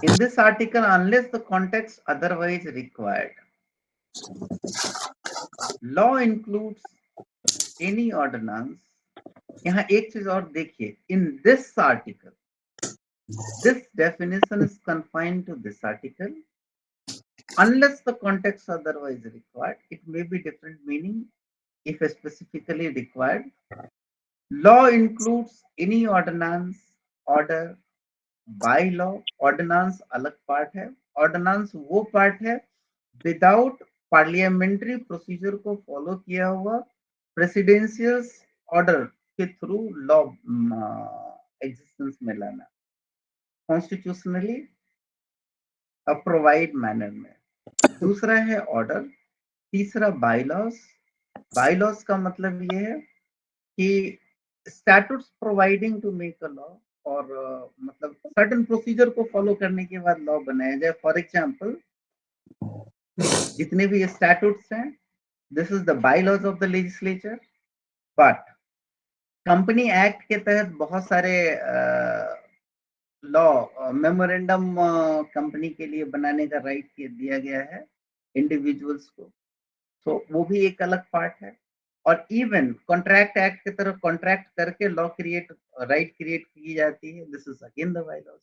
In this article, unless the context otherwise required, law includes any ordinance. यहाँ एक चीज और देखिए, in this article, this definition is confined to this article. Unless the context otherwise required, it may be different meaning if specifically required. Law includes any ordinance, order, by law. Ordinance अलग part है. Ordinance वो part है without parliamentary procedure को follow किया हुआ presidential order के through law existence में लाना. Constitutionally provide manner में. दूसरा है ऑर्डर. तीसरा बायलॉज. बायलॉज का मतलब ये है कि statutes providing to make a law, और मतलब सर्टेन प्रोसीजर को फॉलो करने के बाद लॉ बनाया जाए. फॉर एग्जांपल जितने भी स्टैट्यूट्स हैं, this is the bylaws of the legislature. But company act के तहत बहुत सारे लॉ मेमोरेंडम कंपनी के लिए बनाने का राइट दिया गया है इंडिविजुअल्स को. तो वो भी एक अलग पार्ट है. और इवन कॉन्ट्रैक्ट एक्ट की तरह कॉन्ट्रैक्ट करके लॉ राइट क्रिएट की जाती है. This is again the bylaws.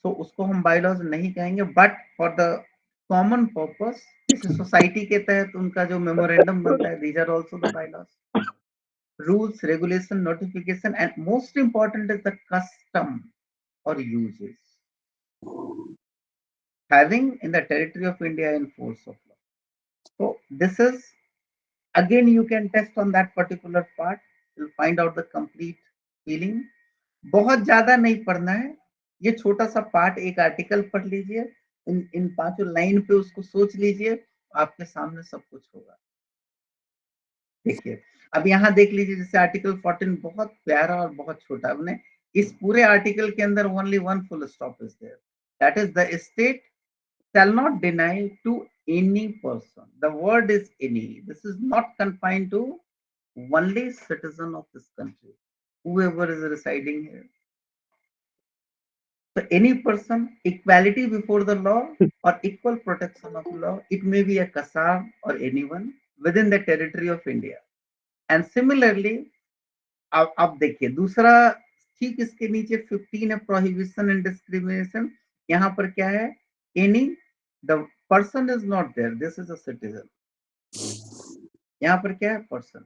So उसको हम बायलॉज नहीं कहेंगे, but for the common purpose, जैसे सोसाइटी के तहत उनका जो मेमोरेंडम बनता है, these are also the bylaws. Rules, regulation, notification, and most important is the custom or uses having in the territory of India in force of law. So this is, again you can test on that particular part, you'll find out the complete feeling. बहुत ज्यादा नहीं पढ़ना है, ये छोटा सा part एक article पढ़ लीजिए, इन पांचों लाइन पे उसको सोच लीजिए, आपके सामने सब कुछ होगा. देखिए अब यहाँ देख लीजिए, जैसे आर्टिकल 14 बहुत प्यारा और बहुत छोटा. हमने इस पूरे आर्टिकल के अंदर only one full stop is there, that is the state shall not deny to any person. The word is any. This is not confined to only citizen of this country, whoever is residing here. So any person, equality before the law or equal protection of law. It may be a kasab or anyone within the territory of India. And similarly, अब देखिए दूसरा ठीक इसके नीचे 15 है, prohibition and discrimination. यहाँ पर क्या है? Any, the person is not there, this is a citizen. यहाँ पर क्या है? Person.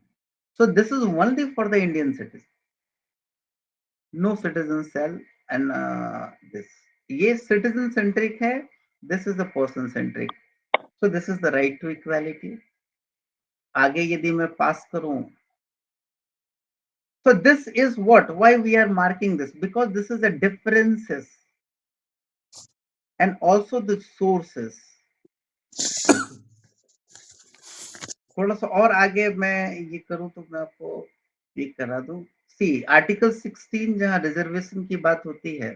So this is only for the Indian citizen. No citizen shall and this. ये सिटीजन सेंट्रिक है, this is a person centric. So this is the right to equality. आगे यदि मैं पास करूं, so this is why we are marking this, because this is the differences and also the sources. थोड़ा सा और आगे मैं ये करूं तो मैं आपको ये करा दूं। सी आर्टिकल 16 जहां रिजर्वेशन की बात होती है,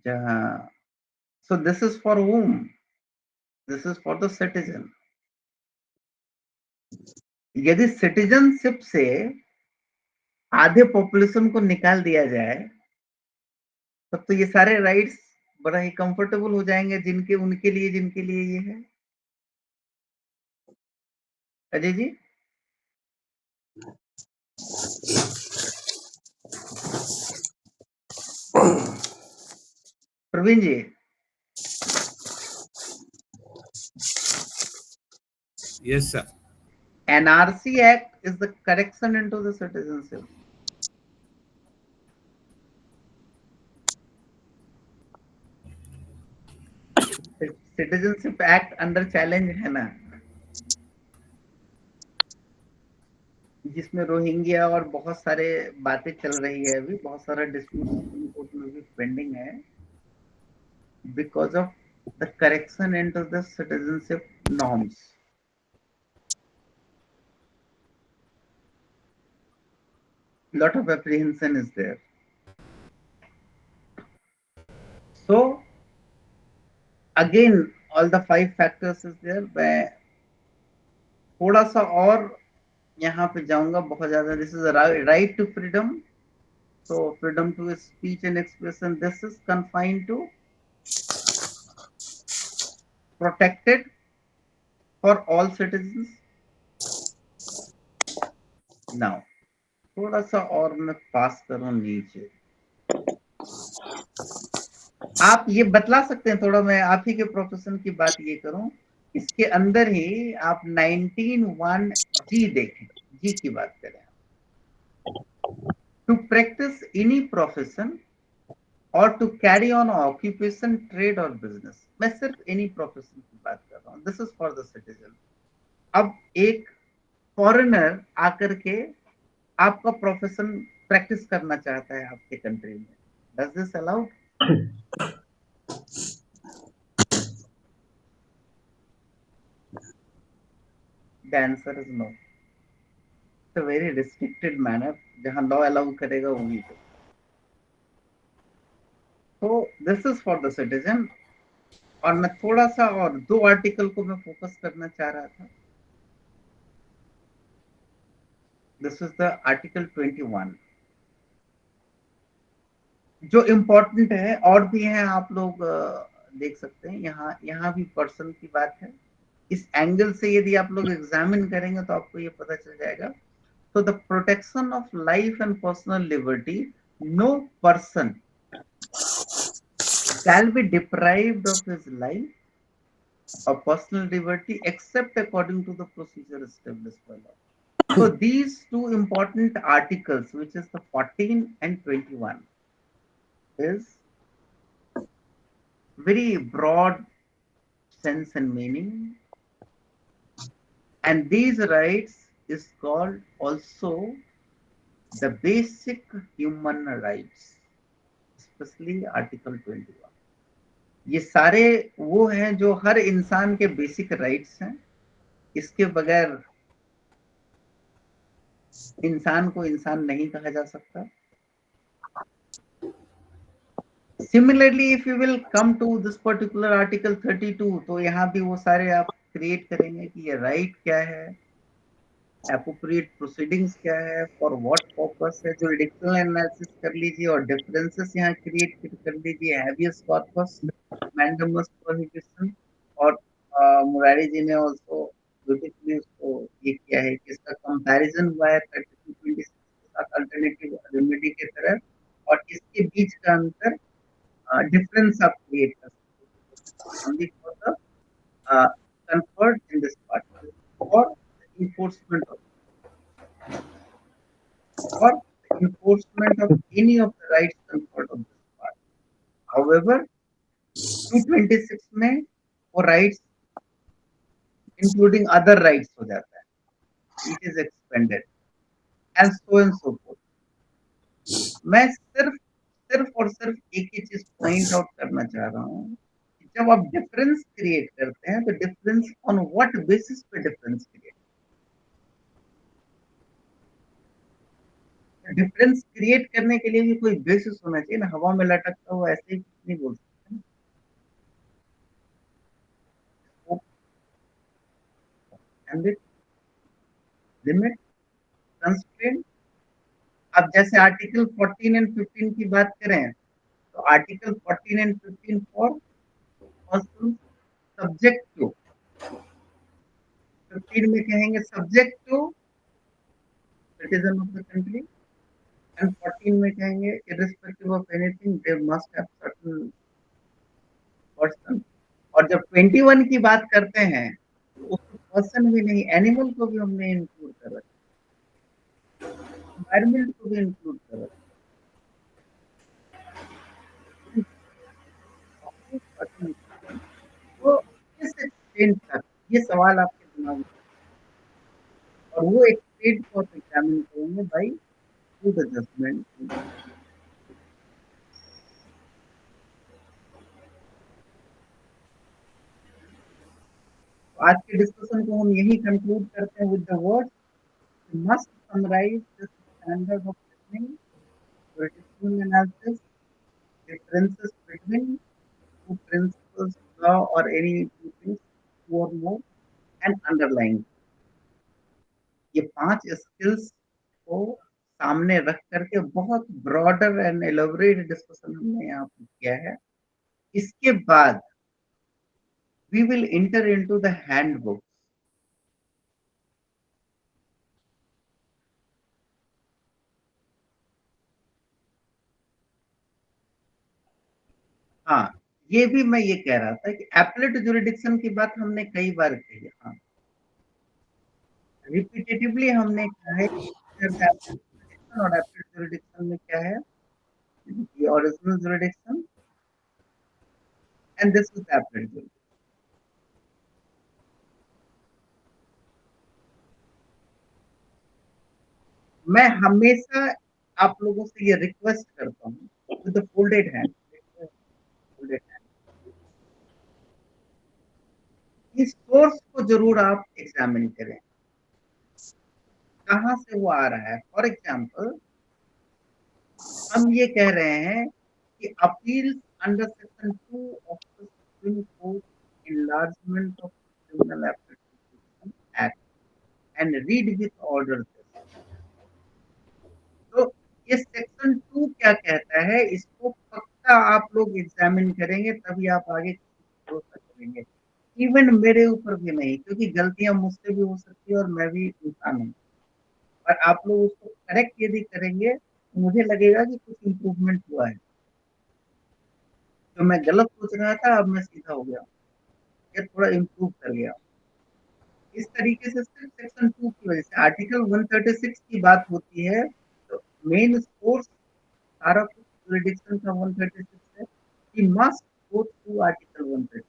जहां so this is for whom? This is for the citizen. यदि सिटीजनशिप से आधे पॉपुलेशन को निकाल दिया जाए, तब तो ये सारे राइट्स बड़ा ही कंफर्टेबल हो जाएंगे उनके लिए ये है। अजय जी, प्रवीण जी, Yes, sir. NRC Act is the correction into the citizenship. Citizenship act under challenge है ना, जिसमें रोहिंग्या और बहुत सारे बातें चल रही है, अभी बहुत सारा डिस्प्यूट सुप्रीम कोर्ट में भी पेंडिंग है, because of the correction into the citizenship norms. Lot of apprehension is there. So again, all the 5 factors is there. मैं थोड़ा सा और यहाँ पे जाऊंगा, बहुत ज्यादा। This is a right to freedom. So freedom to speech and expression, this is confined to protected for all citizens. Now थोड़ा सा और मैं पास करूं नीचे, आप ये बतला सकते हैं थोड़ा, मैं आप ही के प्रोफेशन की बात ये करूं, इसके अंदर ही आप 19(1) देखें, जी की बात करें। टू प्रैक्टिस एनी प्रोफेशन और to carry on occupation, trade और बिजनेस, मैं सिर्फ एनी प्रोफेशन की बात कर रहा हूं, this is for the citizen. अब एक फॉरेनर आकर के आपका प्रोफेशन प्रैक्टिस करना चाहता है आपके कंट्री में, does this allowed? The answer is no. It's a very restricted manner, जहां लॉ अलाउ करेगा वहीं पे। So this is for the citizen। और मैं थोड़ा सा और 2 आर्टिकल को मैं फोकस करना चाह रहा था। This is the article 21, जो इम्पोर्टेंट है, और भी है, आप लोग देख सकते हैं, यहाँ भी पर्सन की बात है। इस एंगल से यदि आप लोग एग्जामिन करेंगे तो आपको ये पता चल जाएगा। So the protection of life and personal liberty, no person shall be deprived of his life or personal liberty except according to the procedure established by law. So these 2 important articles, which is the 14 and 21, is very broad sense and meaning, and these rights is called also the basic human rights, especially article 21। ये सारे वो हैं जो हर इंसान के basic rights हैं, इसके बगैर इंसान को इंसान नहीं कहा जा सकता। Similarly, if you will come to this particular article 32, तो यहाँ भी वो सारे आप क्रिएट करेंगे कि ये राइट क्या है, एप्रोप्रिएट प्रोसीडिंग्स क्या है, फॉर व्हाट पर्पस है, जुरिडिक्शनल एनालिसिस कर लीजिए और डिफरेंसेस यहाँ क्रिएट कर लीजिए, हैबियस कॉर्पस, मैंडेमस प्रोहिबिशन, और मुरारी जी ने ऑल्सो ब्यूटीफुली उसको ये किया है कि इसका कंपैरिजन हुआ है 32-26 के साथ अल्टरनेटिव रेमेडी के तरह, और इसके बीच का अंतर difference आप create कर सकते हैं। Only for the conferred in this part, or enforcement of any of the rights conferred on this part. However, 226 में वो rights including other rights हो जाता है। it is expended, and so forth. मैं सिर्फ और सिर्फ एक ही चीज पॉइंट आउट करना चाह रहा हूँ कि जब आप डिफरेंस क्रिएट करते हैं तो डिफरेंस ऑन व्हाट बेसिस पे डिफरेंस क्रिएट, डिफरेंस क्रिएट करने के लिए भी कोई बेसिस होना चाहिए ना। हवा में लटकता हुआ ऐसे ही कुछ नहीं बोल सकते ना। Limit, constraint. अब जैसे आर्टिकल 14 एंड 15 की बात करें तो article 14 and 15 for person subject to, 15 में कहेंगे subject to citizen of the country, and 14 में कहेंगे irrespective of anything they must have certain person. और जब 21 की बात करते हैं तो उसको पर्सन भी नहीं, एनिमल को भी हमने इंक्लूड कर रखा, एनवायरमेंट को भी इंक्लूड कर रखा। तो किस एक्सटेंट तक, ये सवाल आपके दिमाग में, और वो एक्सटेंट को आप एग्जामिन करेंगे बाई टू एडजस्टमेंट। आज के डिस्कशन को हम यही कंक्लूड करते हैं with the word must summarise the standard of listening, critical analysis, differences between two principles, law or any two things, two or more, and underlying। ये 5 skills को सामने रख करके बहुत ब्रॉडर एंड एलोबरेट डिस्कशन हमने यहाँ पे किया है। इसके बाद we will enter into the handbook। हाँ, ये भी मैं ये कह रहा था कि एपलेट जुरिडिक्शन की बात हमने कई बार कही। हाँ, रिपीटेटिवली हमने कहा है और एपलेट जुरिडिक्शन में क्या है, the original jurisdiction and this is appellate jurisdiction। मैं हमेशा आप लोगों से ये रिक्वेस्ट करता हूँ विद द फोल्डेड हैंड, इस सोर्स को जरूर आप एग्जामिन करें, कहाँ से वो आ रहा है। फॉर एग्जाम्पल हम ये कह रहे हैं कि appeal under section 2 of the supreme court enlargement of criminal application act and read with order. तो ये सेक्शन 2 क्या कहता है, इसको पक्का आप लोग एग्जामिन करेंगे तभी आप आगे भरोसा करेंगे। इवन मेरे ऊपर भी नहीं, क्योंकि गलतियां मुझसे भी हो सकती है और मैं भी इंसान हूँ, और आप लोग उसको करेक्ट यदि करेंगे तो मुझे लगेगा कि कुछ इम्प्रूवमेंट हुआ है। जो मैं गलत सोच रहा था अब मैं सीधा हो गया, ये थोड़ा इम्प्रूव कर गया। इस तरीके से सिर्फ सेक्शन 2 की वजह से आर्टिकल 136 की बात होती है तो मेन सोर्स सारा कुछ जुरिडिक्शन का 136 है, कि मस्ट गो थ्रू आर्टिकल 136।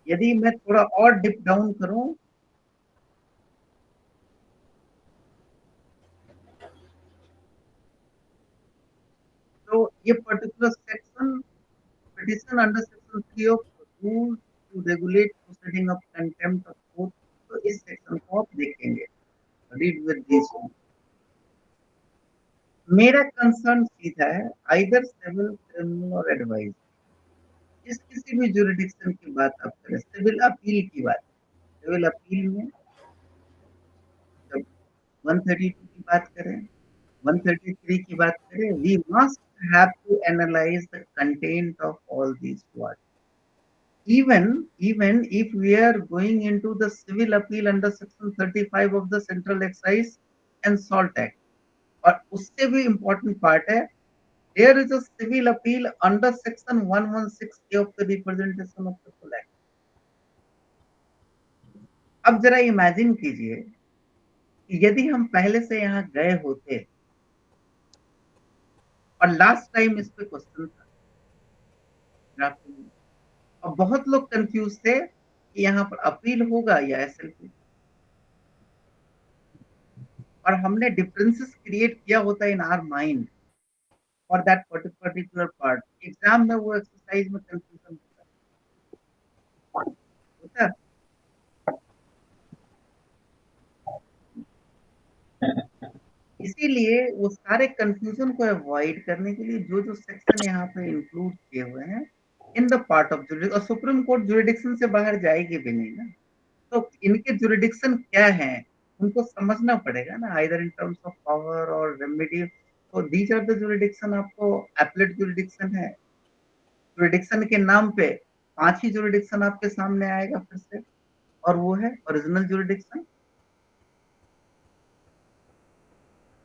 यदि मैं थोड़ा और डिप डाउन करूं तो ये particular section petition under section 3 of rule to regulate proceeding of contempt of court, तो इस सेक्शन को आप देखेंगे, रीड विद दिस। मेरा कंसर्न सीधा है आइदर सिविल, क्रिमिनल और एडवाइस। इस किसी भी जुरिडिक्शन की बात आप करें, सिविल अपील की बात, सिविल अपील में जब 132 की बात करें, 133 की बात करें, we must have to analyze the content of all these words। Even if we are going into the civil appeal under section 35 of the Central Excise and Salt Act, और उससे भी important part है, there is a civil appeal under section 116A of the Representation of People Act। अब जरा imagine कीजिए कि यदि हम पहले से यहाँ गए होते और लास्ट टाइम इस पे क्वेश्चन था ड्राफ्टिंग में, और बहुत लोग कंफ्यूज थे कि यहाँ पर अपील होगा या एसएलपी। और हमने डिफरेंसेस क्रिएट किया होता है in our mind for that particular part, exam में वो एक्सरसाइज में कंफ्यूजन होता है। इसीलिए वो सारे कंफ्यूजन को अवॉइड करने के लिए जो जो सेक्शन यहाँ पे इंक्लूड किए हुए हैं in the part of jurisdiction, और सुप्रीम कोर्ट जुरिडिक्शन से बाहर जाएगी भी नहीं ना, तो इनके जुरिडिक्शन क्या है उनको समझना पड़ेगा ना, either in terms of power और रेमेडी। तो दीज आर द जुरिडिक्शन। आपको एपलेट जुरिडिक्शन है, जुरिडिक्शन के नाम पे 5 ही जुरिडिक्शन आपके सामने आएगा फिर से, और वो है ओरिजिनल जुरिडिक्शन,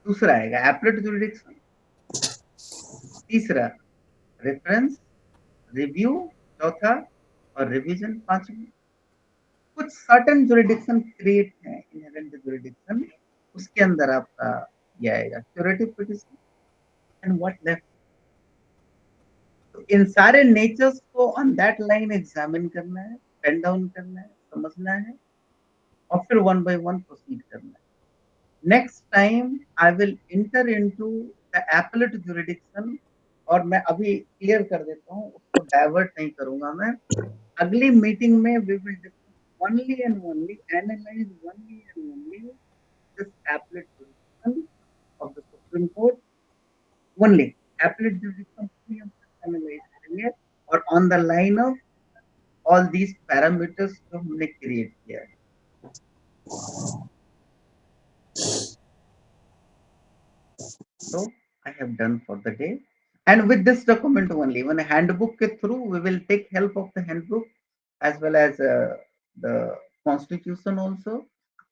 दूसरा आएगा एपलेट जुरिडिक्शन, तीसरा रेफरेंस, रिव्यू चौथा, और रिवीजन पांचवा। कुछ सर्टेन जुरिडिक्शन क्रिएट है, इनहेरेंट जुरिडिक्शन, उसके अंदर आपका ये आएगा curative petition and what left. तो इन सारे नेचर्स को ऑन दैट लाइन एग्जामिन करना है, पेन डाउन करना है, समझना है, और फिर वन बाय वन प्रोसीड करना है। Next time I will enter into the appellate jurisdiction, और मैं अभी क्लियर कर देता हूँ, उसको डाइवर्ट नहीं करूंगा मैं। अगली मीटिंग में we will discuss only and only, analyse only and only this appellate jurisdiction of the supreme court, only appellate jurisdiction हम एनालाइज करेंगे, और on the line of all these parameters जो हमने क्रिएट किया है। So I have done for the day, and with this document only, when a handbook ke through, we will take help of the handbook as well as the constitution also,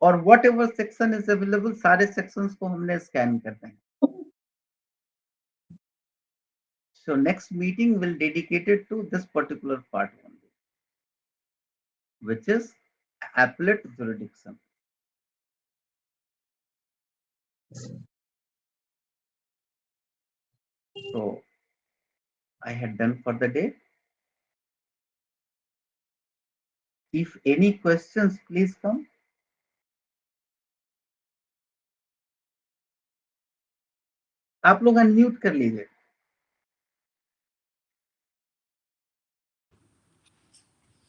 or whatever section is available, सारे sections को हमने scan करते हैं। So next meeting will dedicated to this particular part only, which is appellate jurisdiction. So I had done for the day. If any questions, please come. आप लोग unmute कर लीजिए।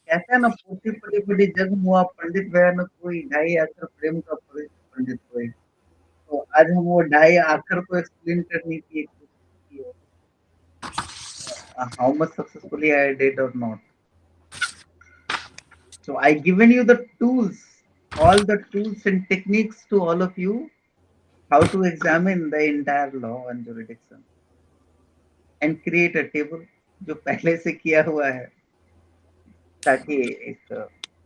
ऐसा ना पोथी पढ़ी पढ़ी जग हुआ पंडित भया न कोई, ढाई आखर प्रेम का पंडित कोई। तो आज हम वो ढाई आखर को एक्सप्लेन करने की एक कोशिश की है, how much successfully I did और not. So I given you the tools, all the tools and techniques to all of you, how to examine the entire law and jurisdiction and create a table जो पहले से किया हुआ है, ताकि एक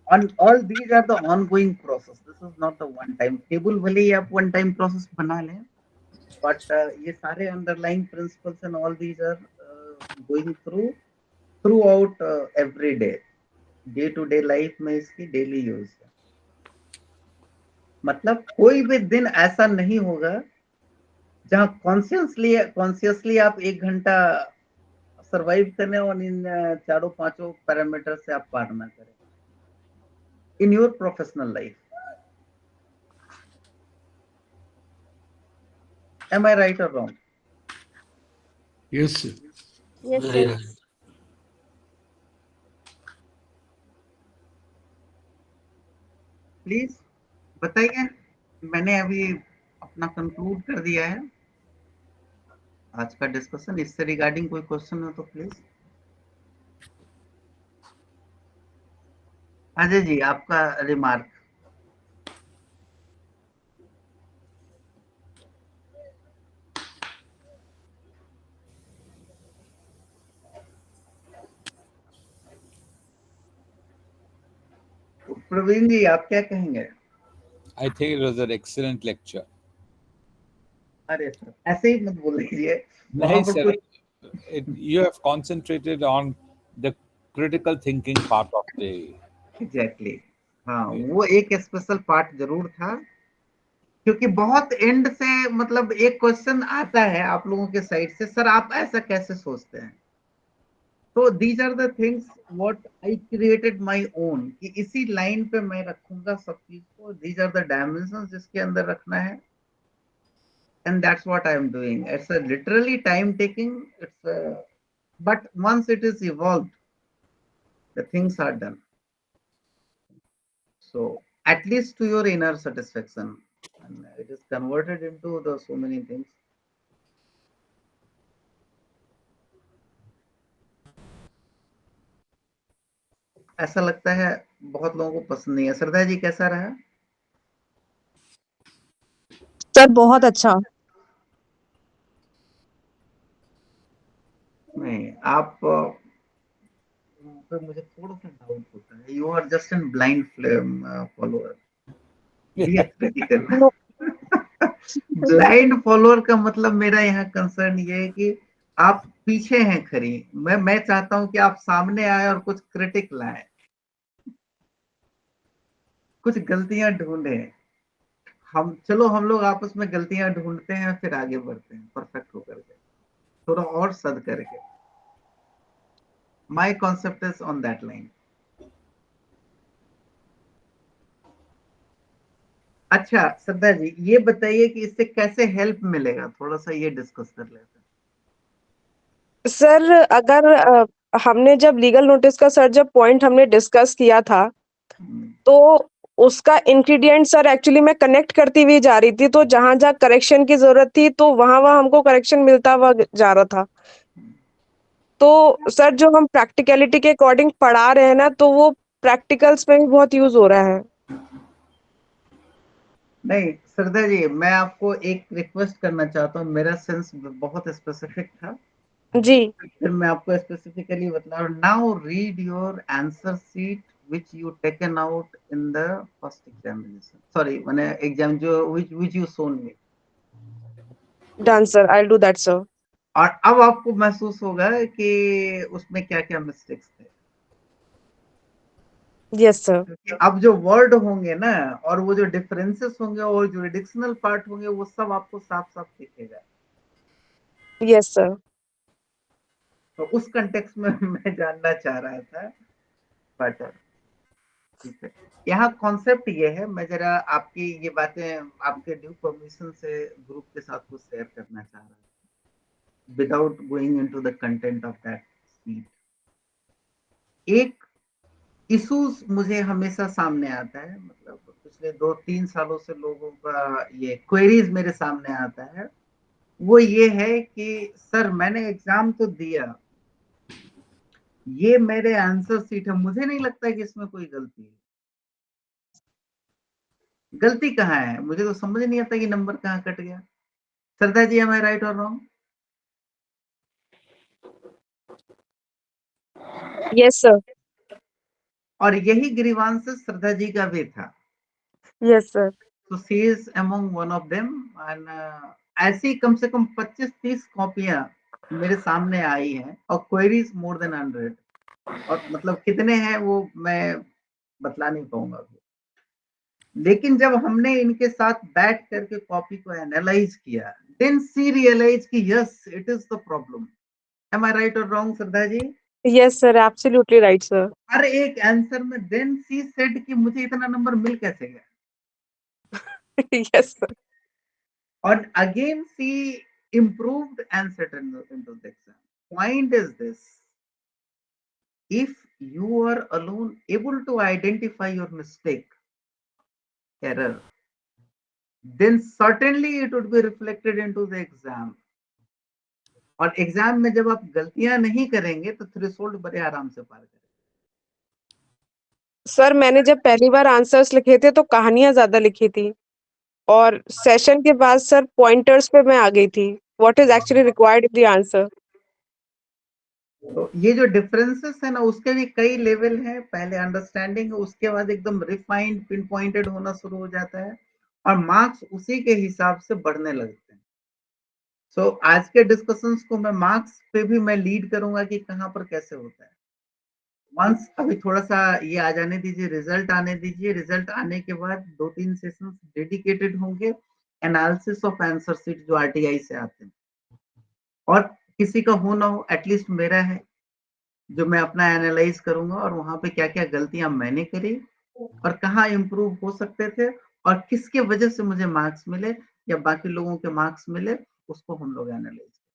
on all these are the ongoing process. This is not the one time table, भले ही आप one time process बना लें, but ये सारे underlying principles and all these are going throughout every day, day to day life में इसकी daily use है। मतलब कोई भी दिन ऐसा नहीं होगा जहां कॉन्शियसली आप 1 घंटा सरवाइव करने और इन चारों पांचों पैरामीटर से आप पार ना करें in your professional life. Am I right or wrong? Yes, sir. Yes, Very sir. right. Please बताइए, मैंने अभी अपना कंक्लूड कर दिया है आज का डिस्कशन। इससे रिगार्डिंग कोई क्वेश्चन हो तो प्लीज। अजय जी, आपका रिमार्क। प्रवीण जी, आप क्या कहेंगे? I think it was an excellent lecture. अरे सर, ऐसे ही मत बोल दीजिए। नहीं sir, you have concentrated on the critical thinking part of the. Exactly, हाँ, वो एक स्पेशल पार्ट जरूर था, क्योंकि बहुत एंड से मतलब एक क्वेश्चन आता है आप लोगों के साइड से, सर आप ऐसा कैसे सोचते हैं? तो these are the things what I created my own, कि इसी लाइन पे मैं रखूंगा सब चीज को। दीज आर द डायमेंशंस जिसके अंदर रखना है, and that's what I am doing. It's a literally time taking. But once it is evolved, the things are done. So at least to your inner satisfaction, and it is converted into the so many things. ऐसा लगता है बहुत लोगों को पसंद नहीं है। श्रद्धा जी कैसा रहा? सर बहुत अच्छा। नहीं, आप मुझे थोड़ा सा डाउट होता है। You are just an blind follower. Be critical. Blind follower का मतलब मेरा यहाँ कंसर्न ये है कि आप पीछे हैं खरी। मैं चाहता हूं कि आप सामने आए और कुछ क्रिटिक लाए, कुछ गलतियां ढूंढे। हम लोग आपस में गलतियां ढूंढते हैं, फिर आगे बढ़ते हैं परफेक्ट होकर के, थोड़ा और सद करके। My concept is on that line. अच्छा श्रद्धा जी, ये बताइए कि इससे कैसे हेल्प मिलेगा, थोड़ा सा ये डिस्कस कर लेते हैं। सर अगर हमने जब लीगल नोटिस का सर जब पॉइंट हमने डिस्कस किया था, तो उसका इंग्रेडिएंट सर एक्चुअली मैं कनेक्ट करती हुई जा रही थी, तो जहां करेक्शन की जरूरत थी तो वहां हमको करेक्शन मिलता हुआ जा रहा था। तो सर जो हम प्रैक्टिकलिटी के अकॉर्डिंग पढ़ा रहे हैं ना, तो वो प्रैक्टिकल्स में भी बहुत यूज हो रहा है। नहीं श्रद्धा जी, मैं आपको एक रिक्वेस्ट करना चाहता हूँ। मेरा सेंस बहुत स्पेसिफिक था जी। फिर मैं आपको स्पेसिफिकली बता रहा हूँ। Now read your answer sheet which you taken out in the first examination. Sorry, मैंने एग्जाम जो which you shown me. Done sir, I will do that sir. और अब आपको महसूस होगा कि उसमें क्या क्या मिस्टेक्स थे। Yes sir. क्योंकि अब जो वर्ड होंगे ना, और वो जो डिफरेंसेस होंगे और जो रिडिक्शनल पार्ट होंगे, वो सब आपको साफ साफ दिखेगा। Yes sir. तो उस कंटेक्स्ट में मैं जानना चाह रहा था। बट ठीक है, यहाँ कॉन्सेप्ट ये है, मैं जरा आपकी ये बातें आपके ड्यू परमिशन से ग्रुप के साथ कुछ शेयर करना चाह रहा हूँ without going into the content of that sheet. एक इश्यूज मुझे हमेशा सामने आता है, मतलब पिछले 2-3 सालों से लोगों का ये क्वेरीज मेरे सामने आता है। वो ये है कि सर मैंने एग्जाम तो दिया, ये मेरे आंसर शीट है, मुझे नहीं लगता कि इसमें कोई गलती है। गलती कहाँ है? मुझे तो समझ नहीं आता कि नंबर कहाँ कट गया। Shraddha ji, am I right or wrong? Yes sir. और यही ग्रीवांसेस श्रद्धा जी का भी था। Yes sir. तो she is among one of them. And ऐसी कम से कम 25-30 कॉपियां मेरे सामने आई हैं और क्वेरीज मोर देन 100। और मतलब कितने हैं वो मैं बतला नहीं पाऊंगा अभी। लेकिन जब हमने इनके साथ बैठ करके कॉपी को एनालाइज किया, देन सी रियलाइज कि yes it is the problem. Am I right और wrong Shraddha ji? Yes sir, absolutely right sir. हर एक आंसर में देन सी सेड कि मुझे इतना नंबर मिल कैसे गया। Yes sir. और again she improved and set into the exam. Point is this: if you are alone able to identify your mistake, error, then certainly it would be reflected into the exam. और exam में जब आप गलतियां नहीं करेंगे तो threshold बड़े आराम से पार करेंगे। सर मैंने जब पहली बार आंसर्स लिखे थे तो कहानियां ज्यादा लिखी थी, और सेशन के बाद सर पॉइंटर्स पे मैं आ गई थी, what is actually required in the answer. तो ये जो डिफरेंसेस है ना, उसके भी कई लेवल हैं। पहले अंडरस्टैंडिंग, उसके बाद एकदम रिफाइंड पिन पॉइंटेड होना शुरू हो जाता है, और मार्क्स उसी के हिसाब से बढ़ने लगते हैं। सो आज के डिस्कशंस को मैं मार्क्स पे भी मैं लीड करूंगा कि कहां पर कैसे होता है। वंस अभी थोड़ा सा ये आ जाने दीजिए, रिजल्ट आने दीजिए। रिजल्ट आने के बाद 2-3 सेशंस डेडिकेटेड होंगे एनालिसिस ऑफ आंसर शीट जो आरटीआई से आते हैं। और किसी का हो ना हो, एटलीस्ट मेरा है जो मैं अपना एनालाइज करूंगा, और वहां पे क्या क्या गलतियां मैंने करी और कहाँ इंप्रूव हो सकते थे और किसके वजह से मुझे मार्क्स मिले, या बाकी लोगों के मार्क्स मिले, उसको हम लोग एनालाइज करें।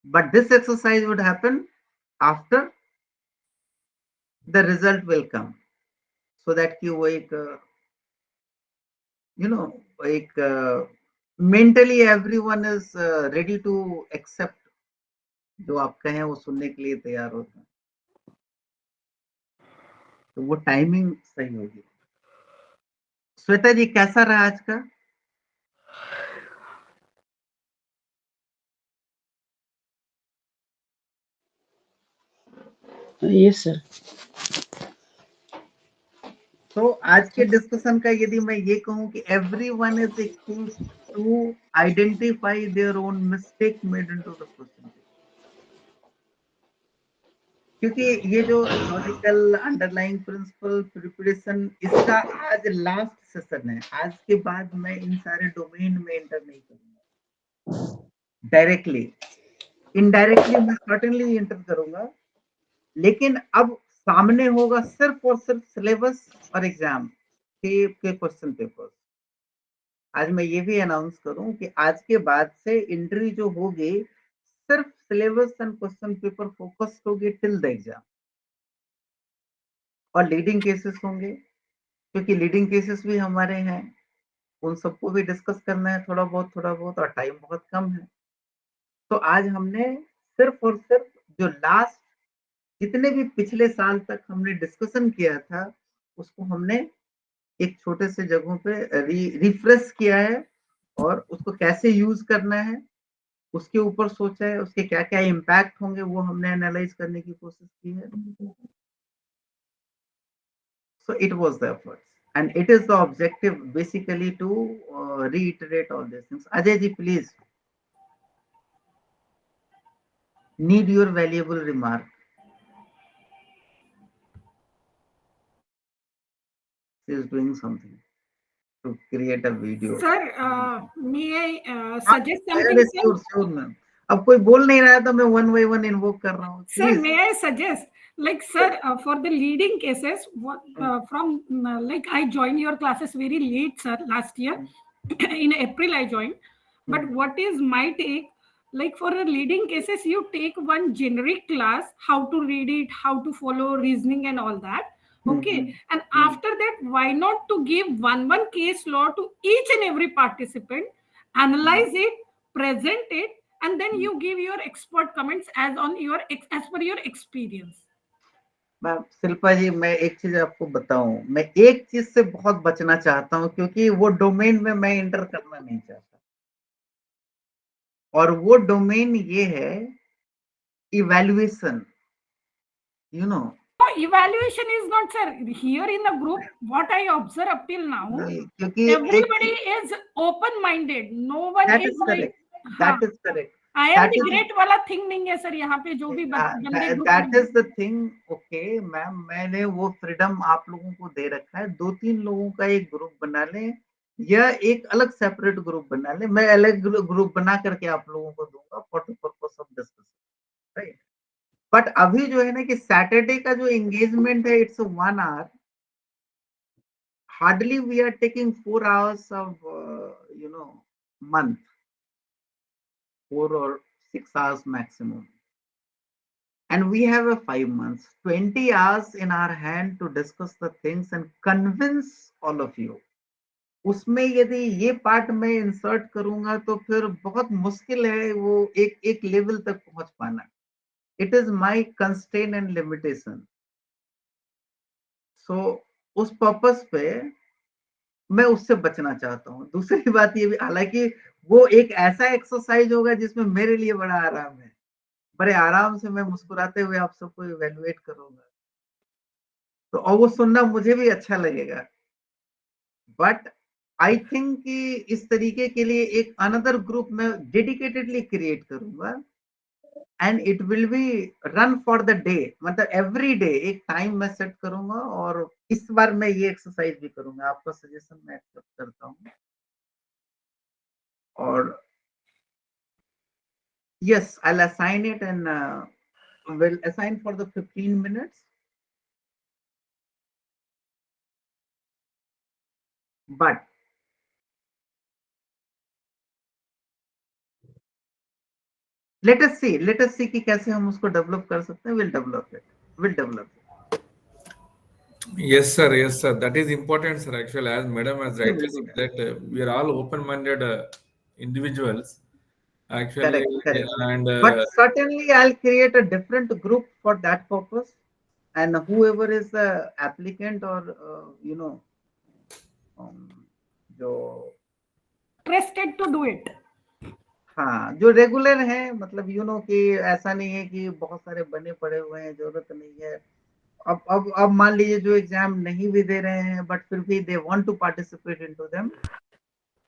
But this exercise would happen after the result will come, so that कि वो एक एक mentally everyone is ready to accept, जो आप कहें वो सुनने के लिए तैयार होते हैं, तो वो टाइमिंग सही होगी। श्वेता जी, कैसा रहा आज का? Yes sir. तो आज के डिस्कशन का यदि मैं ये कहूं कि everyone is exposed to identify their own mistake made into the question, क्योंकि ये जो लॉजिकल अंडरलाइंग प्रिंसिपल प्रिपरेशन, इसका आज लास्ट सेशन है। आज के बाद मैं इन सारे डोमेन में एंटर नहीं करूंगा डायरेक्टली, इनडायरेक्टली मैं सर्टेनली एंटर करूंगा, लेकिन अब सामने होगा सिर्फ और सिर्फ सिलेबस और एग्जाम के क्वेश्चन पेपर। आज मैं ये भी अनाउंस करूं कि आज के बाद से एंट्री जो होगी सिर्फ syllabus and question paper focused होगी टिल द एग्जाम, और लीडिंग केसेस होंगे, क्योंकि लीडिंग केसेस भी हमारे हैं, उन सबको भी डिस्कस करना है थोड़ा बहुत, और टाइम बहुत कम है। तो आज हमने सिर्फ और सिर्फ जो लास्ट जितने भी पिछले साल तक हमने डिस्कशन किया था, उसको हमने एक छोटे से जगहों पे रिफ्रेश किया है, और उसको कैसे यूज करना है उसके ऊपर सोचा है, उसके क्या क्या इम्पैक्ट होंगे वो हमने एनालाइज करने की कोशिश की है। So it was the effort, and it is the objective basically to reiterate all these things. Ajay ji, please, need your valuable remark. She is doing something to create a video. Sir, may I suggest something, sir? Sure, ma'am. अब कोई बोल नहीं रहा है तो मैं one by one invoke कर रहा हूँ. Sir, may I suggest, like, sir, for the leading cases, what like I joined your classes very late, sir, last year. In April I joined. But what is my take? Like, for the leading cases, you take one generic class, how to read it, how to follow reasoning and all that. Okay. And after that, why not to give one case law to each and every participant, analyze it, present it, and then you give your expert comments as per your experience. Ma'am Shilpa ji, मैं एक चीज आपको बताऊं, मैं एक चीज से बहुत बचना चाहता हूं, क्योंकि वो डोमेन में मैं एंटर करना नहीं चाहता, और वो डोमेन ये है evaluation, Evaluation is not, sir. Here in the group, what I observe up till now, क्योंकि everybody is open-minded. No one that is is correct. like, That is correct. I am the great वाला thing नहीं है sir यहाँ पे, जो भी बंदे group That is the thing. Okay, ma'am, मैंने वो फ्रीडम आप लोगों को दे रखा है, 2-3 लोगों का एक ग्रुप बना लें या एक अलग सेपरेट ग्रुप बना लें, मैं अलग ग्रुप बना करके आप लोगों को दूंगा for the purpose of discussion, right? But अभी जो है ना कि सैटरडे का जो एंगेजमेंट है, it's 1 hour, hardly we are taking 4 hours of month, 4 or 6 hours maximum, and we have a 5 months, 20 hours in our hand to discuss the things and convince all of you. उसमें यदि ये part मैं insert करूंगा तो फिर बहुत मुश्किल है वो एक लेवल तक पहुंच पाना. It is my constraint and limitation. So उस पर्पस पे मैं उससे बचना चाहता हूँ. दूसरी बात ये भी, हालांकि वो एक ऐसा एक्सरसाइज होगा जिसमें मेरे लिए बड़ा आराम है, बड़े आराम से मैं मुस्कुराते हुए आप सबको इवैल्यूएट करूंगा, तो और वो सुनना मुझे भी अच्छा लगेगा. बट आई थिंक कि इस तरीके के लिए एक अनदर ग्रुप में डेडिकेटेडली क्रिएट करूंगा, and it will be run for the day, मतलब एवरी डे एक टाइम मैं सेट करूंगा, और इस बार मैं ये एक्सरसाइज भी करूंगा. आपका सजेशन मैं एक्सेप्ट करता हूँ, और yes, I'll assign it, and will assign for the 15 minutes. But let us see कि कैसे हम उसको डेवलप कर सकते हैं. We'll develop it. Yes, sir. Yes, sir. That is important, sir. Actually, as Madam has rightly said, that we are all open-minded individuals. Actually, Correct. and But certainly, I'll create a different group for that purpose, and whoever is the applicant or जो Trusted to do it. हाँ, जो regular है, मतलब कि ऐसा नहीं है कि बहुत सारे बने पड़े हुए हैं, जरूरत नहीं है. अब मान लीजिए जो एग्जाम नहीं भी दे रहे हैं, बट फिर भी they want to participate into them,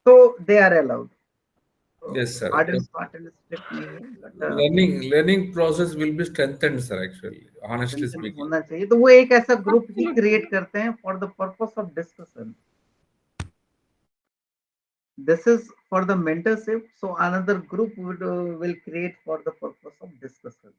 तो they are allowed. yes, sir. Hard and Yes. Strict नहीं है, but Learning process will be strengthened, sir. Actually, honestly speaking. होना चाहिए. तो वो एक ऐसा ग्रुप ही क्रिएट करते हैं for the purpose of discussion. This is for the mentorship, so another group will create for the purpose of discussion.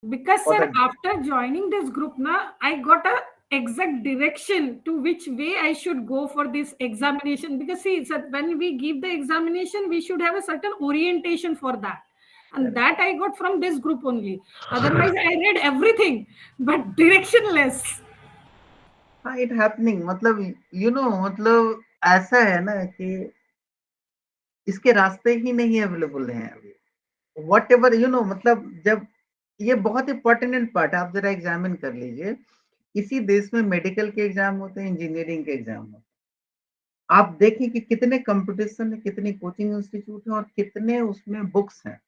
Because For sir, the after joining this group na, I got a exact direction to which way I should go for this examination. Because see, sir, when we give the examination, we should have a certain orientation for that. And that I got from this group only. Otherwise, I read everything, but directionless. हाँ, it happening, मतलब मतलब ऐसा है ना कि इसके रास्ते ही नहीं अवेलेबल हैं अभी. वट एवर मतलब जब ये बहुत इंपॉर्टेंट पार्ट है, आप जरा एग्जामिन कर लीजिए. इसी देश में मेडिकल के एग्जाम होते हैं, इंजीनियरिंग के एग्जाम होते हैं. आप देखिए कि कितने कंपटीशन है, कितनी कोचिंग इंस्टीट्यूट है और कितने उसमें बुक्स हैं.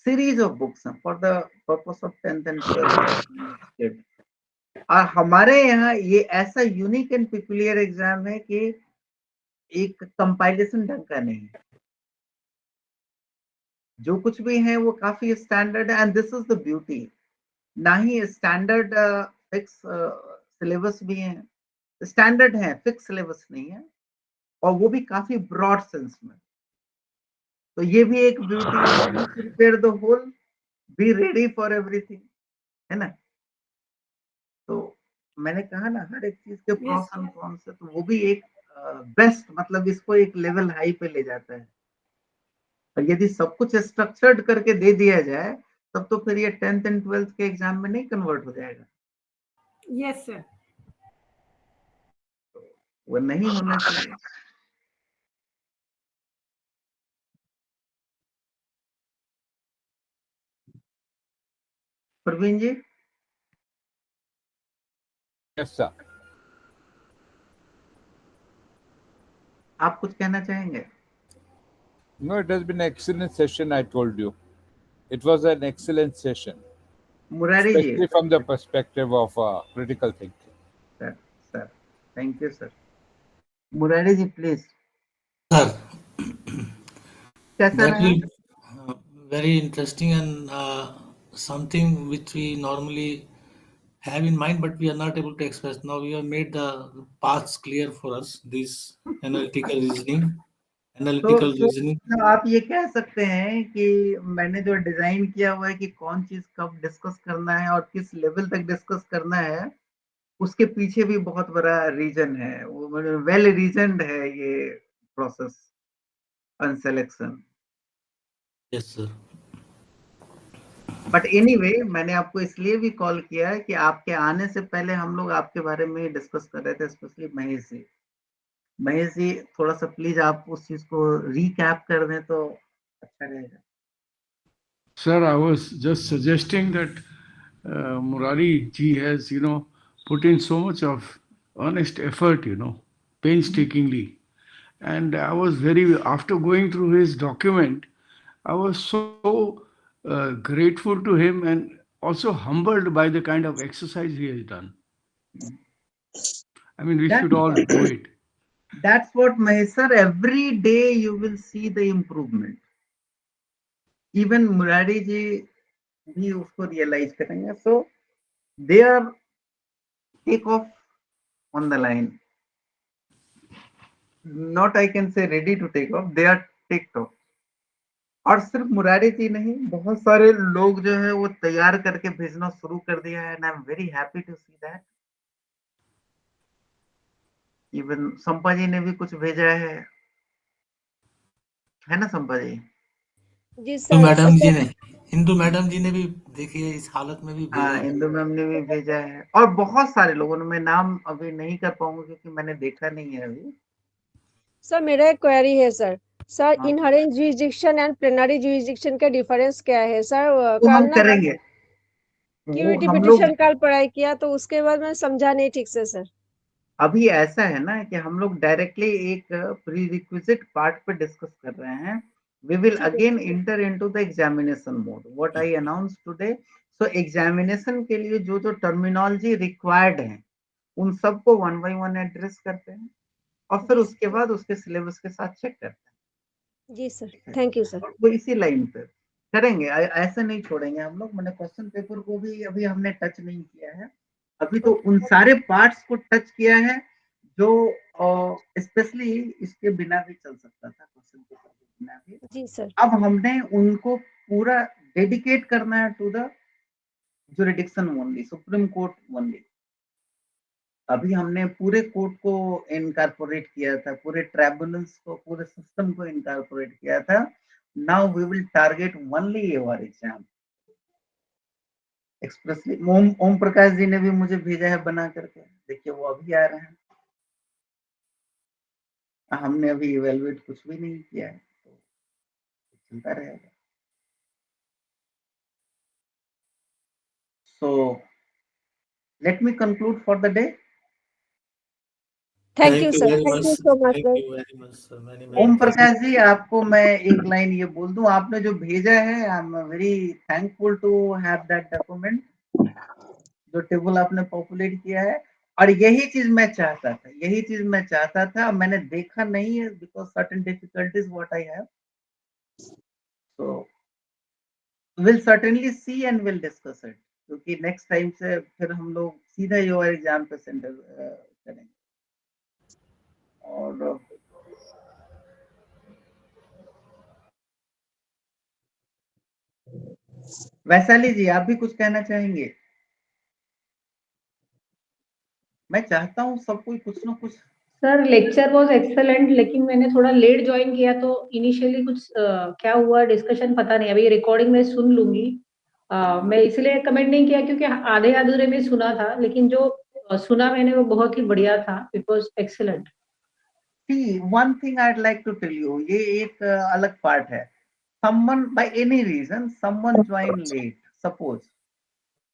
सीरीज ऑफ बुक्स हैं for the purpose of 10th and 12th. और हमारे यहाँ ये ऐसा यूनिक एंड पिकुलियर एग्जाम है कि एक कंपाइलेशन ढंग का नहीं है. जो कुछ भी है वो काफी स्टैंडर्ड है, and this is the beauty. ना ही स्टैंडर्ड फिक्स सिलेबस भी है, स्टैंडर्ड है, फिक्स सिलेबस नहीं है, और वो भी काफी ब्रॉड सेंस में. तो ये भी एक ब्यूटी है. Be prepare the whole, be ready for everything, है ना. तो मैंने कहा ना, हर एक चीज के प्रोस एंड कॉन्स है, तो वो भी एक बेस्ट, मतलब इसको एक लेवल हाई पे ले जाता है. और यदि सब कुछ स्ट्रक्चर्ड करके दे दिया जाए, तब तो फिर ये 10th एंड 12th के एग्जाम में नहीं कन्वर्ट हो जाएगा. Yes, sir. वो नहीं होना चाहिए. प्रवीण जी, Yes, sir. आप कुछ कहना चाहेंगे? No, it has been an excellent session, I told you. It was an excellent session, Murari ji, especially from the perspective of critical thinking. Sir thank you sir. Murari ji please. Sir, कैसा that रहा? will very interesting and something which we normally have in mind, but we are not able to express. Now we have made the paths clear for us. This analytical reasoning. तो आप ये कह सकते हैं कि मैंने जो डिजाइन किया हुआ है कि कौन चीज कब डिस्कस करना है और किस लेवल तक डिस्कस करना है, उसके पीछे भी बहुत बड़ा रीजन है. वो वेल रीजनड है ये process on selection. Yes, sir. But anyway, मैंने आपको इसलिए भी कॉल किया है कि आपके आने से पहले हम लोग आपके बारे में डिस्कस कर रहे थे, स्पेशली महेश जी. महेश जी, थोड़ा सा प्लीज आप उस चीज को रिकैप कर दें तो अच्छा रहेगा. Sir, I was just suggesting that Murari ji has, put in so much of honest effort, painstakingly. And I was after going through his document, I was so grateful to him and also humbled by the kind of exercise he has done. I mean, we should all do it. That's what, Mahesh sir, every day you will see the improvement. Even Murari ji भी उसको realize करेंगे. So they are take off on the line. Not I can say ready to take off, they are take off. और सिर्फ मुरारी जी नहीं, बहुत सारे लोग जो है वो तैयार करके भेजना शुरू कर दिया है, and I'm very happy to see that. Even Sampa ji ने भी कुछ भेजा है ना संपा जी? जी तो सर। मैडम जी सर ने हिंदू मैडम जी ने भी देखिए इस हालत में भी भेजा हाँ, है। इंदु मैम ने भी भेजा है और बहुत सारे लोगों ने, मैं नाम अभी नहीं कर पाऊंगा क्योंकि मैंने देखा नहीं है अभी। सर मेरा एक क्वेरी है सर। सर हाँ, inherent jurisdiction and plenary jurisdiction का डिफरेंस क्या है सर? वो कल हम ना करेंगे, वो क्यूरिटी हम लोग पिटिशन कल पढ़ाई किया तो उसके बाद मैं समझा नहीं ठीक से सर। अभी ऐसा है ना कि हम लोग डायरेक्टली एक प्री रिक्विजिट पार्ट पे डिस्कस कर रहे हैं। वी विल ठीक है। Again inter into the examination mode what I announce today. So examination के लिए जो जो टर्मिनोलॉजी रिक्वायर्ड है उन सबको वन बाय वन एड्रेस करते हैं और फिर जी उसके बाद उसके सिलेबस के साथ चेक करते हैं। जी सर। ठीक है, थैंक यू सर। और वो इसी लाइन पे करेंगे, ऐसे नहीं छोड़ेंगे हम लोग। मैंने क्वेश्चन पेपर को भी अभी हमने टच नहीं किया है, अभी तो उन सारे पार्ट्स को टच किया है जो स्पेशली इसके बिना भी चल सकता था, क्वेश्चन पेपर के बिना भी। जी सर। अब हमने उनको पूरा डेडिकेट करना है to the jurisdiction only, supreme court only. अभी हमने पूरे कोर्ट को इनकॉर्पोरेट किया था, पूरे ट्राइब्यूनल्स को, पूरे सिस्टम को इनकॉर्पोरेट किया था। Now we will target only your exam expressly. Om Prakash ji ने भी मुझे भेजा है बना करके, देखिए वो अभी आ रहे हैं। हमने अभी इवेलुएट कुछ भी नहीं किया है तो चलता रहेगा। So let me conclude for the day. Thank you thank you sir. Very thank much you sir, so much thank sir. You very much sir, many Om many Prakash ji, आपको मैं एक लाइन ये बोल दूं, आपने जो भेजा है I am very thankful to have that document, जो टेबल आपने पॉपुलेट किया है। और यही चीज मैं चाहता था, यही चीज मैं चाहता था, मैंने देखा नहीं है because certain difficulties what I have. So will certainly see and will discuss it, क्योंकि नेक्स्ट टाइम से फिर हम लोग सीधा योर एग्जाम पे सेंटर करेंगे। और वैशाली जी, आप भी कुछ कहना चाहेंगे? मैं चाहता हूँ सब कोई कुछ ना कुछ। सर लेक्चर वाज एक्सेलेंट, लेकिन मैंने थोड़ा लेट ज्वाइन किया तो इनिशियली कुछ क्या हुआ डिस्कशन पता नहीं। अभी रिकॉर्डिंग में सुन लूंगी। मैं इसलिए कमेंट नहीं किया क्योंकि आधे अधूरे में सुना था, लेकिन जो सुना मैंने वो बहुत ही बढ़िया था। It was excellent. See, one thing I'd like to tell you, ये एक अलग पार्ट है। Someone by any reason, someone join late, suppose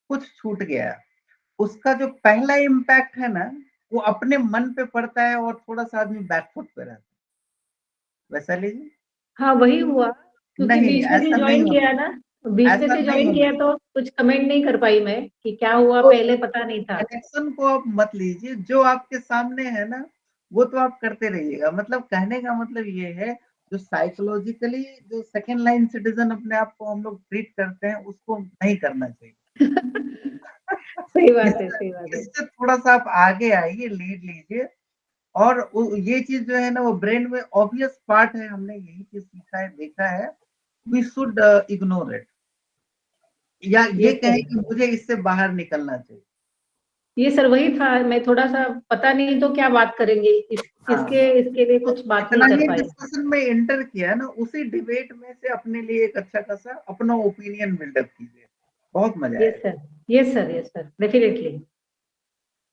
कुछ छूट गया, उसका जो पहला इम्पैक्ट है ना, वो अपने मन पे पड़ता है और थोड़ा सा आदमी बैकफुट पे रहता है। वैशाली जी, हाँ वही हुआ, क्योंकि नहीं, बीच में से ऐसा नहीं ज्वाइन होना, किया ना, बीच में ऐसा से नहीं ज्वाइन होना किया चाहिए। तो कुछ कमेंट नहीं कर पाई मैं कि क्या हुआ, तो पहले पता नहीं था। कनेक्शन को आप मत लीजिए, जो आपके सामने है ना वो तो आप करते रहिएगा। मतलब कहने का मतलब ये है, जो साइकोलॉजिकली जो सेकेंड लाइन सिटीजन अपने आप को हम लोग ट्रीट करते हैं, उसको नहीं करना चाहिए। सही बात है, इससे सही बात है। इससे थोड़ा सा आप आगे आइए, लीड लीजिए। और ये चीज जो है ना, वो ब्रेन में ऑब्वियस पार्ट है, हमने यही चीज सीखा है, देखा है। वी शुड इग्नोर इट, या ये यस कहें सर, कि मुझे इससे बाहर निकलना चाहिए। ये सर वही था। मैं थोड़ा सा पता नहीं तो क्या बात करेंगे, हाँ, इसके लिए तो कुछ बात जितना नहीं कर ही पाए। डिस्कशन में एंटर किया ना, उसी डिबेट में से अपने लिए एक अच्छा खासा अपना ओपिनियन बिल्डअप कीजिए, बहुत मजा यस आएगा। Sir, yes sir, yes sir, definitely.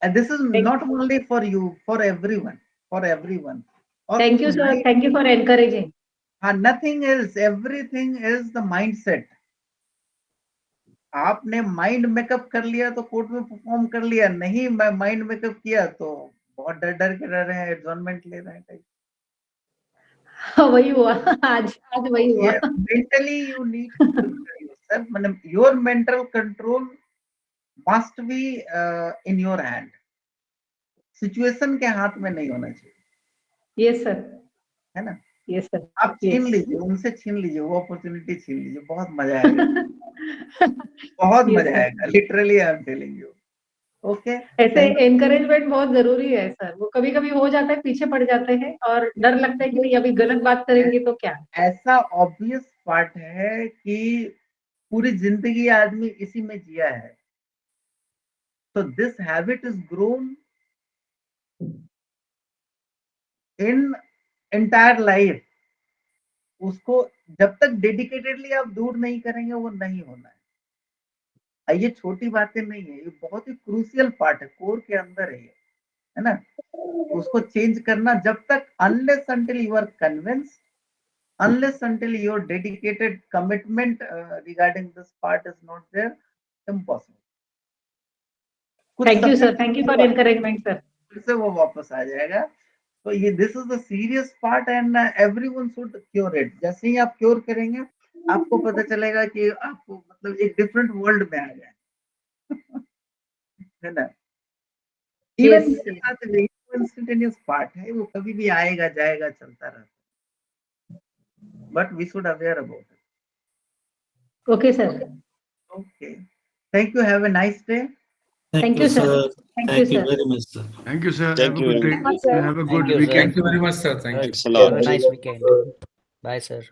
And this is thank not only for you, for everyone, for everyone. और thank you sir, thank you for encouraging. हाँ, nothing else, everything is the mindset. आपने mind make up कर लिया तो court में perform कर लिया, नहीं मैं माइंड मेकअप किया तो बहुत डर डर के रह रहे हैं, एडजॉर्नमेंट ले रहे हैं। हाँ, वही हुआ। आज वही हुआ। ये mentally you need to prepare yourself, मतलब your mental control must be in your hand, situation के हाथ में नहीं होना चाहिए, यस सर, है ना। यस सर, आप छीन यस। लीजिए, उनसे छीन लीजिए, वो अपॉर्चुनिटी छीन लीजिए, बहुत मजा आएगा, बहुत यस मजा सर। आएगा, literally I am telling you. Okay, ऐसे थैंक एनकरेजमेंट बहुत जरूरी है सर। वो कभी कभी हो जाता है, पीछे पड़ जाते हैं और डर लगता है कि नहीं अभी गलत बात यू। करेंगे तो क्या। ऐसा ऑब्वियस पार्ट है कि पूरी जिंदगी आदमी इसी में जिया है, so this habit is grown in entire life। उसको जब तक डेडिकेटेडली आप दूर नहीं करेंगे वो नहीं होना है। ये छोटी बातें नहीं है, ये बहुत ही क्रूशियल पार्ट है, कोर के अंदर है ना। उसको चेंज करना जब तक unless until you are convinced, unless until your dedicated commitment regarding this part is not there, impossible. Thank you sir, thank you for encouragement sir. फिर से वो वापस आ जाएगा। तो ये this is the serious part and everyone should cure it. जैसे ही आप cure करेंगे आपको पता चलेगा कि आपको मतलब एक डिफरेंट वर्ल्ड में आ गए है ना। इवन इसके साथ इंस्टेंटेनियस पार्ट है, वो कभी भी आएगा जाएगा चलता रहता है, but we should aware about it. Okay, sir. Okay. Thank you. Have a nice day. Thank you, sir. Thank you very much, sir. Thank you, sir. Thank Have a you good very day. much, sir. Have a Thank good you, sir. weekend. Thank you very much, sir. Thank you. Thanks a lot. Have a nice weekend. Bye, sir.